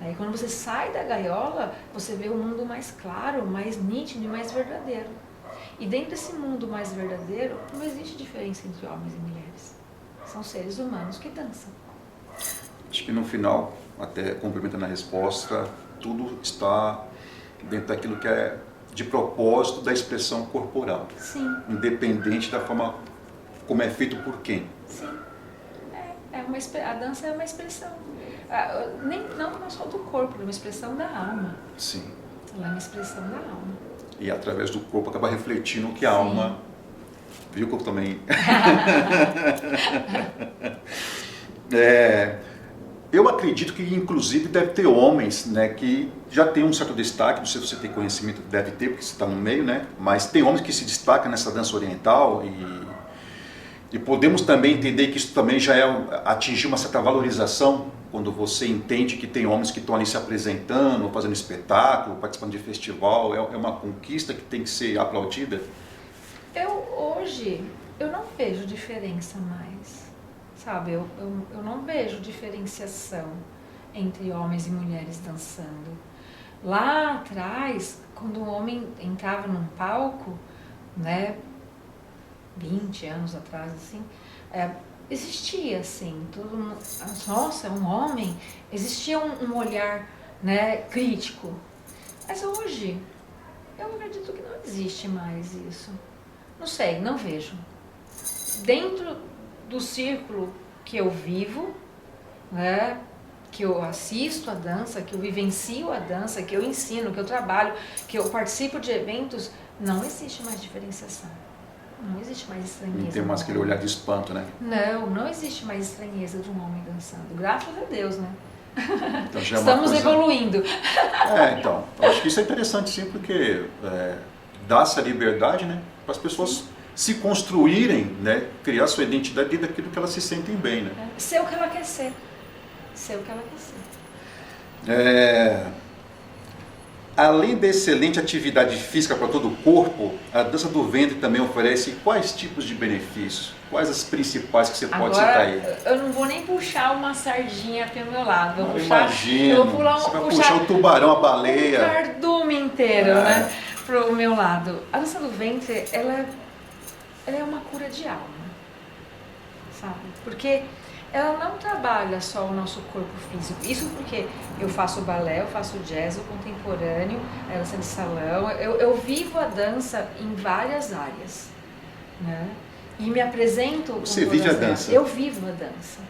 Aí quando você sai da gaiola, você vê o mundo mais claro, mais nítido e mais verdadeiro. E dentro desse mundo mais verdadeiro, não existe diferença entre homens e mulheres. São seres humanos que dançam. Acho que no final, até complementando a resposta, tudo está dentro daquilo que é de propósito da expressão corporal. Sim. Independente da forma como é feito por quem. Sim. A dança é uma expressão. Não só do corpo, é uma expressão da alma. Sim. Ela é uma expressão da alma. E através do corpo acaba refletindo o que a alma... Viu que eu também... Eu acredito que inclusive deve ter homens, né, que já tem um certo destaque, não sei se você tem conhecimento, deve ter, porque você está no meio, né? Mas tem homens que se destacam nessa dança oriental e podemos também entender que isso também já atingir uma certa valorização quando você entende que tem homens que estão ali se apresentando, fazendo espetáculo, participando de festival, é uma conquista que tem que ser aplaudida? Hoje, eu não vejo diferença mais, sabe? Eu não vejo diferenciação entre homens e mulheres dançando. Lá atrás, quando um homem entrava num palco, né, 20 anos atrás, assim, existia assim, todo mundo, nossa, é um homem, existia um olhar, né, crítico. Mas hoje, eu acredito que não existe mais isso. Não sei, não vejo. Dentro do círculo que eu vivo, né, que eu assisto a dança, que eu vivencio a dança, que eu ensino, que eu trabalho, que eu participo de eventos, não existe mais diferenciação. Não existe mais estranheza. Não tem mais aquele olhar de espanto, né? Não existe mais estranheza de um homem dançando. Graças a Deus, né? Então, já é Estamos evoluindo. Então, eu acho que isso é interessante sim, porque dá essa liberdade, né, para as pessoas se construírem, né, criar sua identidade dentro daquilo que elas se sentem bem, né? Ser o que ela quer ser. Ser o que ela quer ser. Além da excelente atividade física para todo o corpo, a dança do ventre também oferece quais tipos de benefícios? Quais as principais que você pode citar aí? Eu não vou nem puxar uma sardinha pelo meu lado. Imagina, eu vou você vai puxar o tubarão, a baleia. O cardume inteiro, né? Pro meu lado. A dança do ventre, ela é uma cura de alma, sabe? Porque ela não trabalha só o nosso corpo físico. Isso porque eu faço balé, eu faço jazz, o contemporâneo, a dança de salão. Eu vivo a dança em várias áreas. né? E me apresento com Você todas vive a elas. dança. Eu vivo a dança,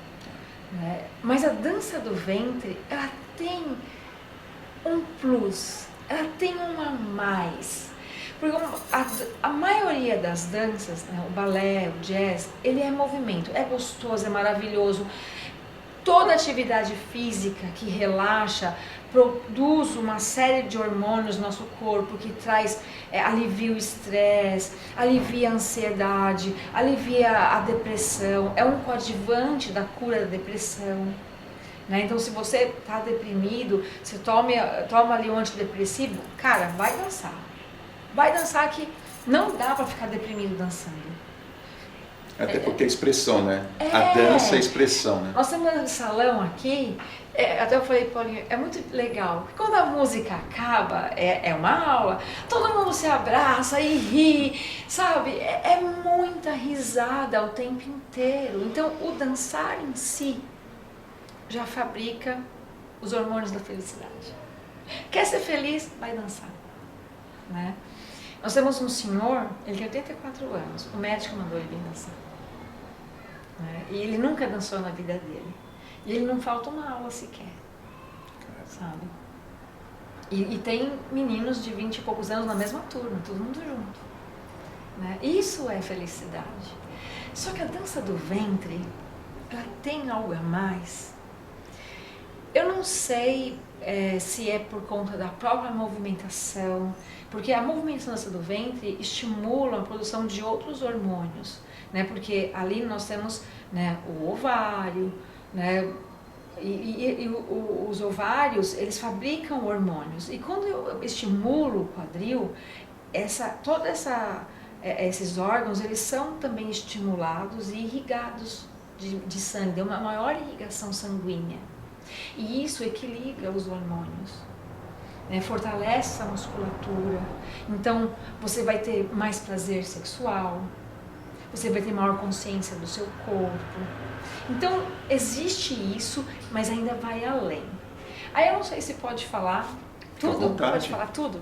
né? Mas a dança do ventre, ela tem um plus, ela tem um a mais. Porque a maioria das danças, né, o balé, o jazz, ele é movimento, é gostoso, é maravilhoso. Toda atividade física que relaxa produz uma série de hormônios no nosso corpo que traz, alivia o estresse, alivia a ansiedade, alivia a depressão, é um coadjuvante da cura da depressão. Né? Então, se você está deprimido, você toma ali um antidepressivo, cara, vai dançar. Vai dançar que não dá para ficar deprimido dançando. Até porque é expressão, né? A dança é expressão, né? Nós temos um salão aqui, até eu falei, Paulinho, é muito legal. Quando a música acaba, é uma aula, todo mundo se abraça e ri, sabe? É muita risada o tempo inteiro. Então, o dançar em si já fabrica os hormônios da felicidade. Quer ser feliz? Vai dançar, né? Nós temos um senhor, ele tem 84 anos, o médico mandou ele vir dançar. Né? E ele nunca dançou na vida dele. E ele não falta uma aula sequer, sabe? E tem meninos de 20 e poucos anos na mesma turma, todo mundo junto. Né? Isso é felicidade. Só que a dança do ventre, ela tem algo a mais. Eu não sei se é por conta da própria movimentação, porque a movimentação da dança do ventre estimula a produção de outros hormônios, né? Porque ali nós temos, né, o ovário, né? Os ovários, eles fabricam hormônios. E quando eu estimulo o quadril, esses órgãos, eles são também estimulados e irrigados de sangue, tem uma maior irrigação sanguínea. E isso equilibra os hormônios, né? Fortalece a musculatura. Então, você vai ter mais prazer sexual, você vai ter maior consciência do seu corpo. Então, existe isso, mas ainda vai além. Aí eu não sei se pode falar tudo. Pode falar tudo?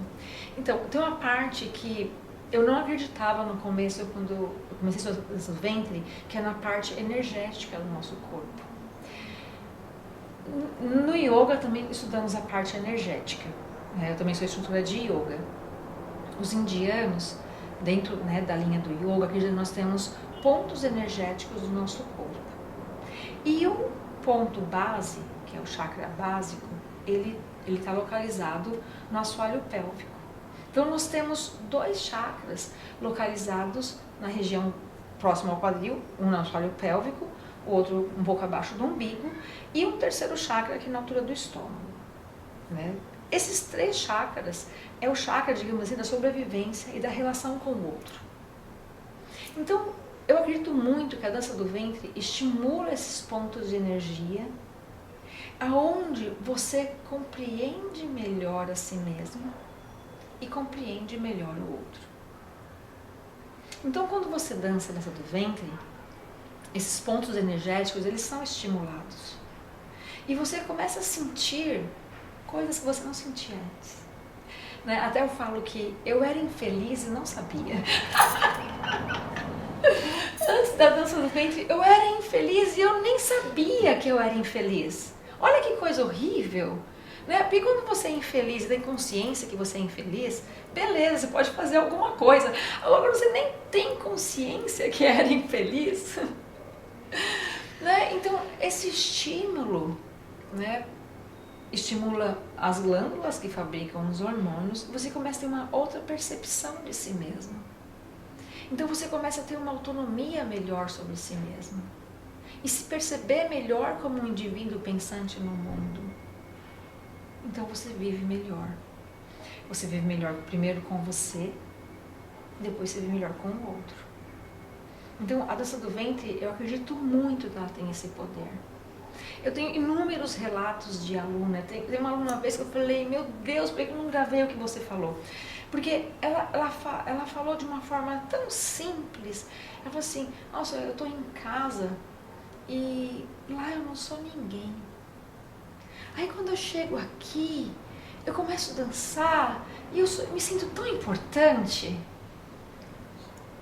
Então, tem uma parte que eu não acreditava no começo, quando eu comecei a estudar o ventre, que é na parte energética do nosso corpo. No yoga também estudamos a parte energética. Eu também sou instrutora de yoga. Os indianos, dentro, né, da linha do yoga, acreditam que nós temos pontos energéticos do nosso corpo. E o ponto base, que é o chakra básico, ele está localizado no assoalho pélvico. Então nós temos 2 chakras localizados na região próxima ao quadril, um no assoalho pélvico, o outro um pouco abaixo do umbigo, e um terceiro chakra aqui na altura do estômago. Né? Esses 3 chakras é o chakra, digamos assim, da sobrevivência e da relação com o outro. Então, eu acredito muito que a dança do ventre estimula esses pontos de energia, aonde você compreende melhor a si mesmo e compreende melhor o outro. Então, quando você dança a dança do ventre, esses pontos energéticos, eles são estimulados. E você começa a sentir coisas que você não sentia antes. Né? Até eu falo que eu era infeliz e não sabia. Antes da dança do ventre, eu era infeliz e eu nem sabia que eu era infeliz. Olha que coisa horrível. Né? Porque quando você é infeliz e tem consciência que você é infeliz, beleza, você pode fazer alguma coisa. Agora você nem tem consciência que era infeliz. Né? Então, esse estímulo, né, estimula as glândulas que fabricam os hormônios, você começa a ter uma outra percepção de si mesmo. Então você começa a ter uma autonomia melhor sobre si mesmo e se perceber melhor como um indivíduo pensante no mundo. Então você vive melhor. Você vive melhor primeiro com você, depois você vive melhor com o outro. Então a dança do ventre, eu acredito muito que ela tem esse poder. Eu tenho inúmeros relatos de aluna. Tem uma aluna uma vez que eu falei, meu Deus, por que eu não gravei o que você falou? Porque ela falou de uma forma tão simples. Ela falou assim, nossa, eu estou em casa e lá eu não sou ninguém. Aí quando eu chego aqui, eu começo a dançar e me sinto tão importante.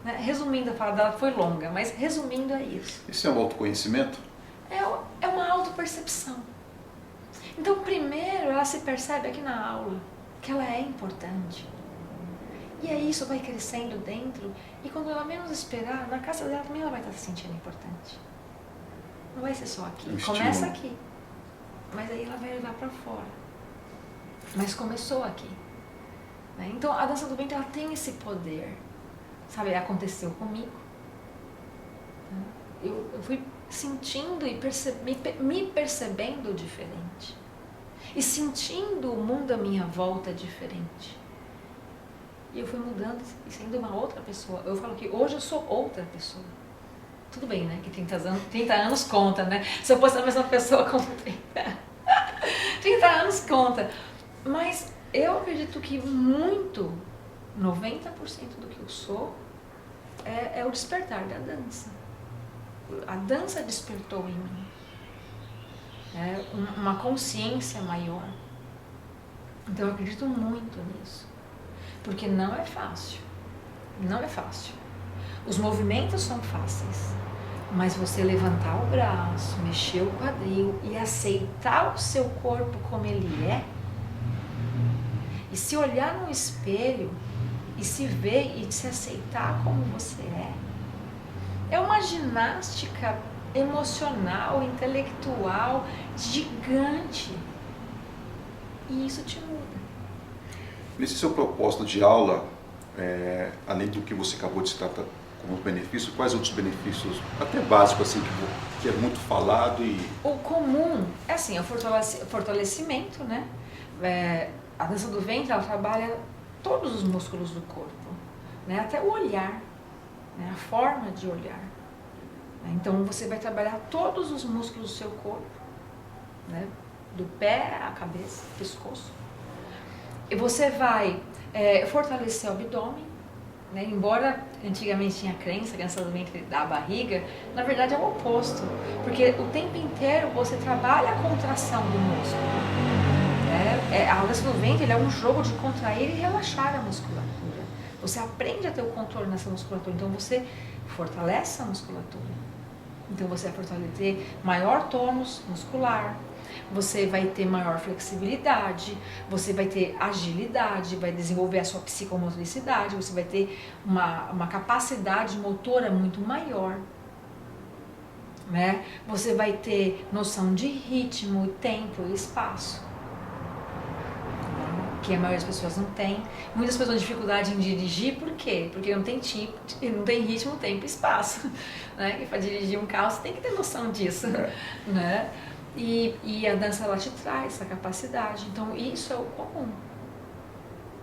Né? Resumindo, a fala dela foi longa, mas resumindo é isso. Isso é um autoconhecimento? É uma autopercepção. Então, primeiro, ela se percebe aqui na aula que ela é importante. E aí isso vai crescendo dentro, e quando ela menos esperar, na casa dela também ela vai estar se sentindo importante. Não vai ser só aqui. Começa aqui, mas aí ela vai levar para fora. Mas começou aqui. Né? Então, a dança do ventre, ela tem esse poder. Sabe, aconteceu comigo. Eu fui sentindo e me percebendo diferente. E sentindo o mundo à minha volta diferente. E eu fui mudando e sendo uma outra pessoa. Eu falo que hoje eu sou outra pessoa. Tudo bem, né? Que 30 anos conta, né? Se eu fosse a mesma pessoa com 30 anos conta. Mas eu acredito que muito, 90% do que eu sou, é o despertar da dança. A dança despertou em mim. É uma consciência maior. Então eu acredito muito nisso. Porque não é fácil. Não é fácil. Os movimentos são fáceis. Mas você levantar o braço, mexer o quadril e aceitar o seu corpo como ele é, e se olhar no espelho e se ver e se aceitar como você é uma ginástica emocional, intelectual, gigante. E isso te muda. Nesse seu propósito de aula, além do que você acabou de citar como benefício, quais outros benefícios, até básicos, assim, que é muito falado e... O comum é assim, o fortalecimento, né? A dança do ventre, ela trabalha todos os músculos do corpo, né? Até o olhar, né? A forma de olhar. Então você vai trabalhar todos os músculos do seu corpo, né? Do pé à cabeça, pescoço. E você vai fortalecer o abdômen, né? Embora antigamente tinha a crença que a dança do ventre da barriga, na verdade é o oposto, porque o tempo inteiro você trabalha a contração do músculo. A dança do ventre é um jogo de contrair e relaxar a musculatura. Você aprende a ter o controle nessa musculatura, então você fortalece a musculatura. Então você vai ter maior tônus muscular, você vai ter maior flexibilidade, você vai ter agilidade, vai desenvolver a sua psicomotricidade, você vai ter uma capacidade motora muito maior, né? Você vai ter noção de ritmo, tempo e espaço, que a maioria das pessoas não tem. Muitas pessoas têm dificuldade em dirigir, por quê? Porque não tem ritmo, tempo e espaço, né? E para dirigir um carro você tem que ter noção disso, né? E a dança, ela te traz essa capacidade. Então isso é o comum,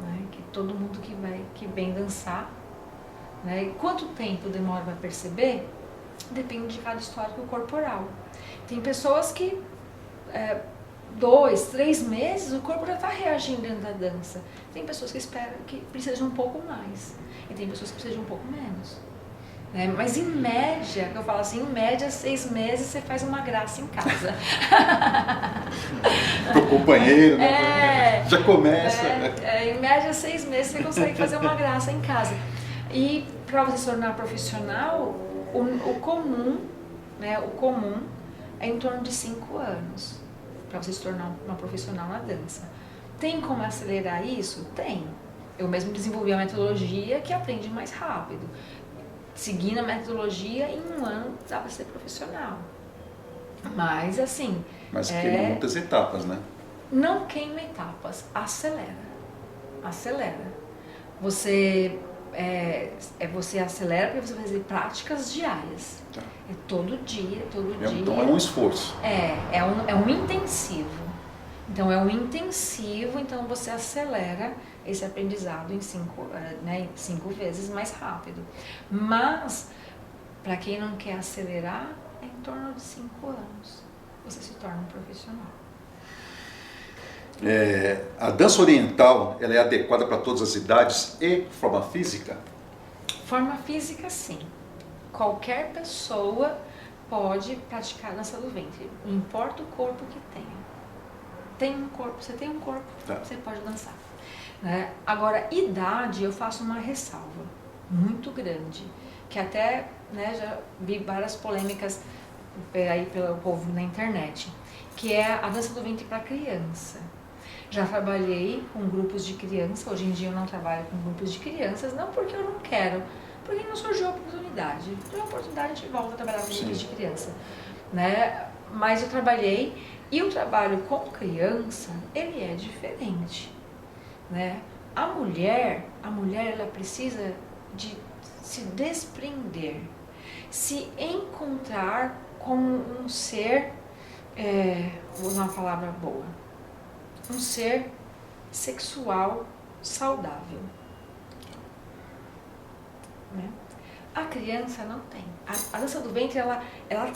né? Que todo mundo que vem dançar, né? Quanto tempo demora para perceber? Depende de cada histórico corporal. Tem pessoas que 2, 3 meses o corpo já está reagindo dentro da dança. Tem pessoas que precisam de um pouco mais, e tem pessoas que precisam de um pouco menos. Mas em média, eu falo assim, em média 6 meses você faz uma graça em casa. Pro companheiro, né? Já começa. Em média 6 meses você consegue fazer uma graça em casa. E para você se tornar profissional, o comum é em torno de 5 anos para você se tornar uma profissional na dança. Tem como acelerar isso? Tem. Eu mesmo desenvolvi a metodologia que aprende mais rápido. Seguindo a metodologia, em 1 ano dá para ser profissional. Mas assim... Mas queima muitas etapas, né? Não queima etapas, acelera. Acelera. Você acelera para você fazer práticas diárias. Tá. É todo dia. Então é um esforço. É um intensivo. Então é um intensivo, então você acelera esse aprendizado em 5 vezes mais rápido. Mas, para quem não quer acelerar, é em torno de 5 anos. Você se torna um profissional. A dança oriental, ela é adequada para todas as idades e forma física? Forma física, sim. Qualquer pessoa pode praticar a dança do ventre. Não importa o corpo que tenha. Você tem um corpo, tá. Você pode dançar. Agora, idade, eu faço uma ressalva. muito grande, que até, né, já vi várias polêmicas aí pelo povo na internet, que é a dança do ventre para criança. Já trabalhei com grupos de crianças, hoje em dia eu não trabalho com grupos de crianças, não porque eu não quero, porque não surgiu a oportunidade. Se a oportunidade, a gente volta a trabalhar com grupos de criança, né? Mas eu trabalhei, e o trabalho com criança, ele é diferente, né? A mulher ela precisa de se desprender, se encontrar como um ser, vou usar uma palavra boa, um ser sexual saudável, né? A criança não tem. A dança do ventre, ela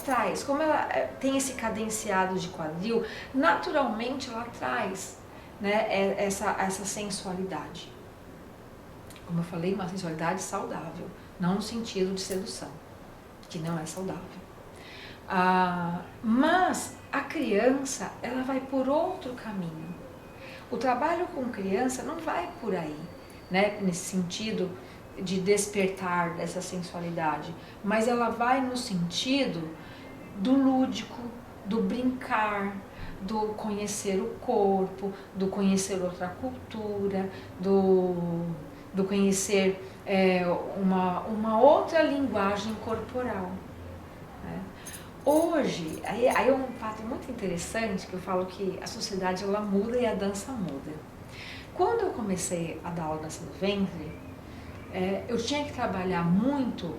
traz, como ela tem esse cadenciado de quadril, naturalmente ela traz, né, essa sensualidade. Como eu falei, uma sensualidade saudável, não no sentido de sedução, que não é saudável. Mas a criança, ela vai por outro caminho. O trabalho com criança não vai por aí, né, nesse sentido de despertar dessa sensualidade, mas ela vai no sentido do lúdico, do brincar, do conhecer o corpo, do conhecer outra cultura, do conhecer uma outra linguagem corporal, né? Hoje, aí é um fato muito interessante, que eu falo que a sociedade ela muda e a dança muda. Quando eu comecei a dar aula de dança do ventre, eu tinha que trabalhar muito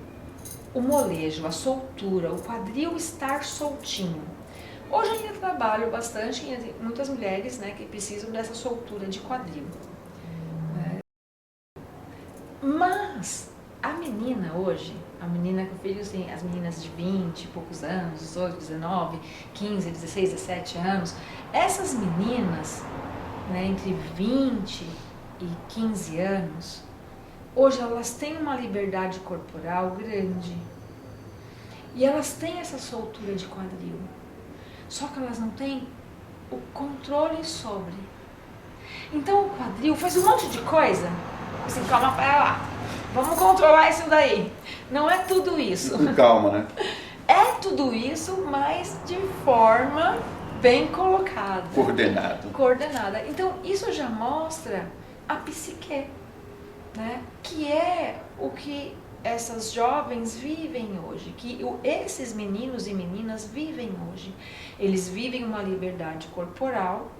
o molejo, a soltura, o quadril estar soltinho. Hoje eu ainda trabalho bastante, tem muitas mulheres, né, que precisam dessa soltura de quadril. Mas a menina hoje, a menina que eu vejo assim, as meninas de 20 e poucos anos, 18, 19, 15, 16, 17 anos, essas meninas, né, entre 20 e 15 anos, hoje elas têm uma liberdade corporal grande e elas têm essa soltura de quadril, só que elas não têm o controle sobre. Então o quadril faz um monte de coisa, assim, calma, pera lá, vamos controlar isso daí. Não é tudo isso. Com calma, né? É tudo isso, mas de forma bem colocada. Coordenada. Então isso já mostra a psique, né? Que é o que essas jovens vivem hoje, que esses meninos e meninas vivem hoje. Eles vivem uma liberdade corporal,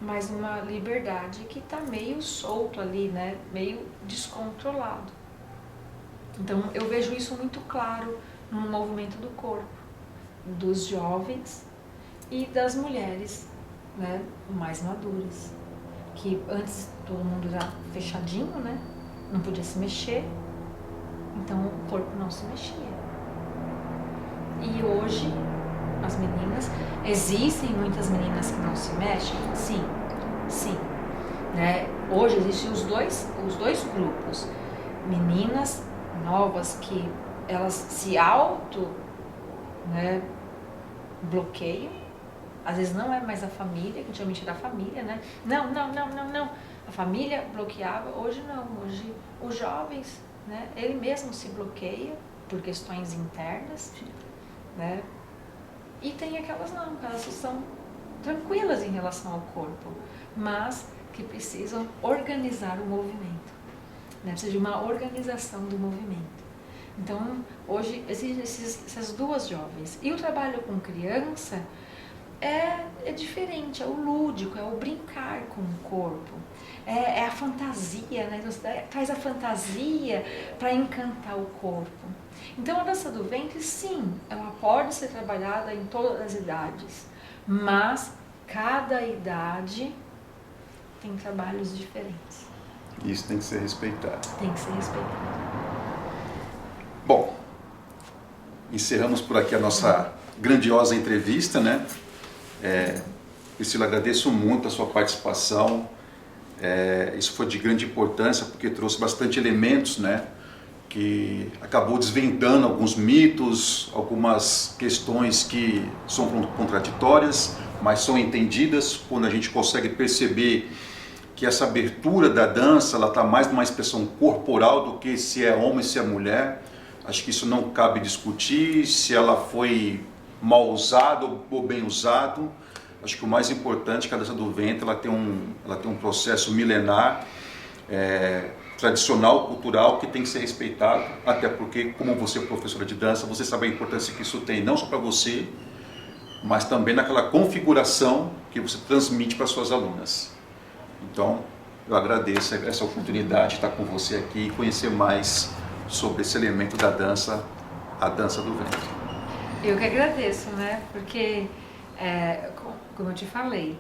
mas uma liberdade que está meio solto ali, né? Meio descontrolado. Então eu vejo isso muito claro no movimento do corpo, dos jovens e das mulheres, né? Mais maduras, que antes todo mundo era fechadinho, né? Não podia se mexer, então o corpo não se mexia. E hoje as meninas, existem muitas meninas que não se mexem? Sim, né? Hoje existem os dois grupos, meninas novas que elas se né, bloqueiam, às vezes não é mais a família, que antigamente era a família, né? Não, a família bloqueava, hoje não, hoje os jovens, né, ele mesmo se bloqueia por questões internas, né? E tem aquelas não, elas são tranquilas em relação ao corpo, mas que precisam organizar o movimento, né? Precisa de uma organização do movimento. Então, hoje existem essas duas jovens. E o trabalho com criança é diferente, é o lúdico, é o brincar com o corpo, é a fantasia, né? Então, você traz a fantasia para encantar o corpo. Então, a dança do ventre, sim, ela pode ser trabalhada em todas as idades, mas cada idade tem trabalhos diferentes. Isso tem que ser respeitado. Tem que ser respeitado. Bom, encerramos por aqui a nossa grandiosa entrevista, né? Priscila, agradeço muito a sua participação. Isso foi de grande importância porque trouxe bastante elementos, né? Que acabou desvendando alguns mitos, algumas questões que são contraditórias, mas são entendidas quando a gente consegue perceber que essa abertura da dança, ela está mais numa expressão corporal do que se é homem, se é mulher. Acho que isso não cabe discutir, se ela foi mal usada ou bem usado. Acho que o mais importante é que a dança do ventre ela tem um processo milenar, tradicional, cultural, que tem que ser respeitado, até porque, como você é professora de dança, você sabe a importância que isso tem, não só para você, mas também naquela configuração que você transmite para suas alunas. Então, eu agradeço essa oportunidade de estar com você aqui e conhecer mais sobre esse elemento da dança, a dança do ventre. Eu que agradeço, né? Porque, como eu te falei,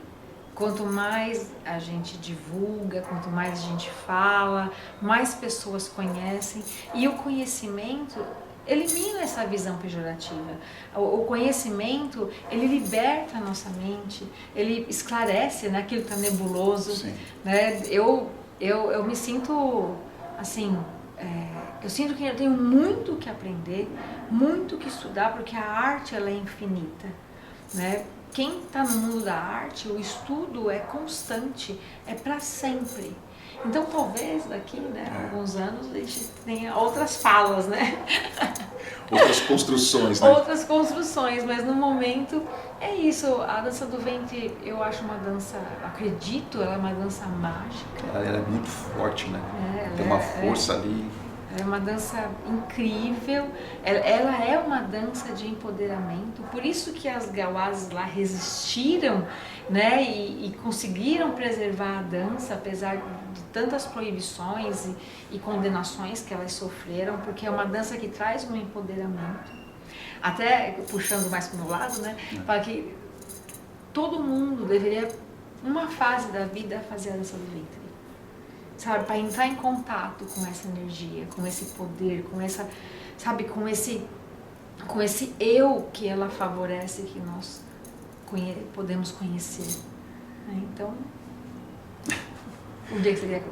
quanto mais a gente divulga, quanto mais a gente fala, mais pessoas conhecem, e o conhecimento elimina essa visão pejorativa. O conhecimento, ele liberta a nossa mente, ele esclarece, né, aquilo que está nebuloso. Sim. Né? Eu me sinto, assim, eu sinto que eu tenho muito que aprender, muito que estudar, porque a arte ela é infinita. Né? Quem está no mundo da arte, o estudo é constante, é para sempre. Então, talvez daqui, né, alguns anos, a gente tenha outras falas, né? Outras construções, né? Outras construções, mas no momento é isso. A dança do ventre, eu acho uma dança, acredito, ela é uma dança mágica. Ela é muito forte, né? Ela tem uma força ali. É uma dança incrível, ela é uma dança de empoderamento, por isso que as gauazes lá resistiram, né, e conseguiram preservar a dança, apesar de tantas proibições e condenações que elas sofreram, porque é uma dança que traz um empoderamento. Até puxando mais para o meu lado, né, para que todo mundo deveria, uma fase da vida, fazer a dança do ventre. Sabe, para entrar em contato com essa energia, com esse poder, com essa, sabe, com esse eu que ela favorece, que nós podemos conhecer. Então, um dia que você quer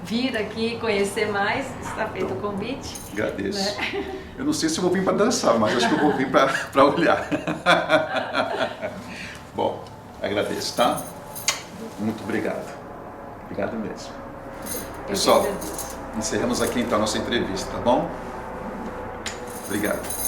vir aqui conhecer mais, está feito o convite. Agradeço. Né? Eu não sei se eu vou vir para dançar, mas acho que eu vou vir para olhar. Bom, agradeço, tá? Muito obrigado. Obrigado mesmo. Pessoal, encerramos aqui então a nossa entrevista, tá bom? Obrigado.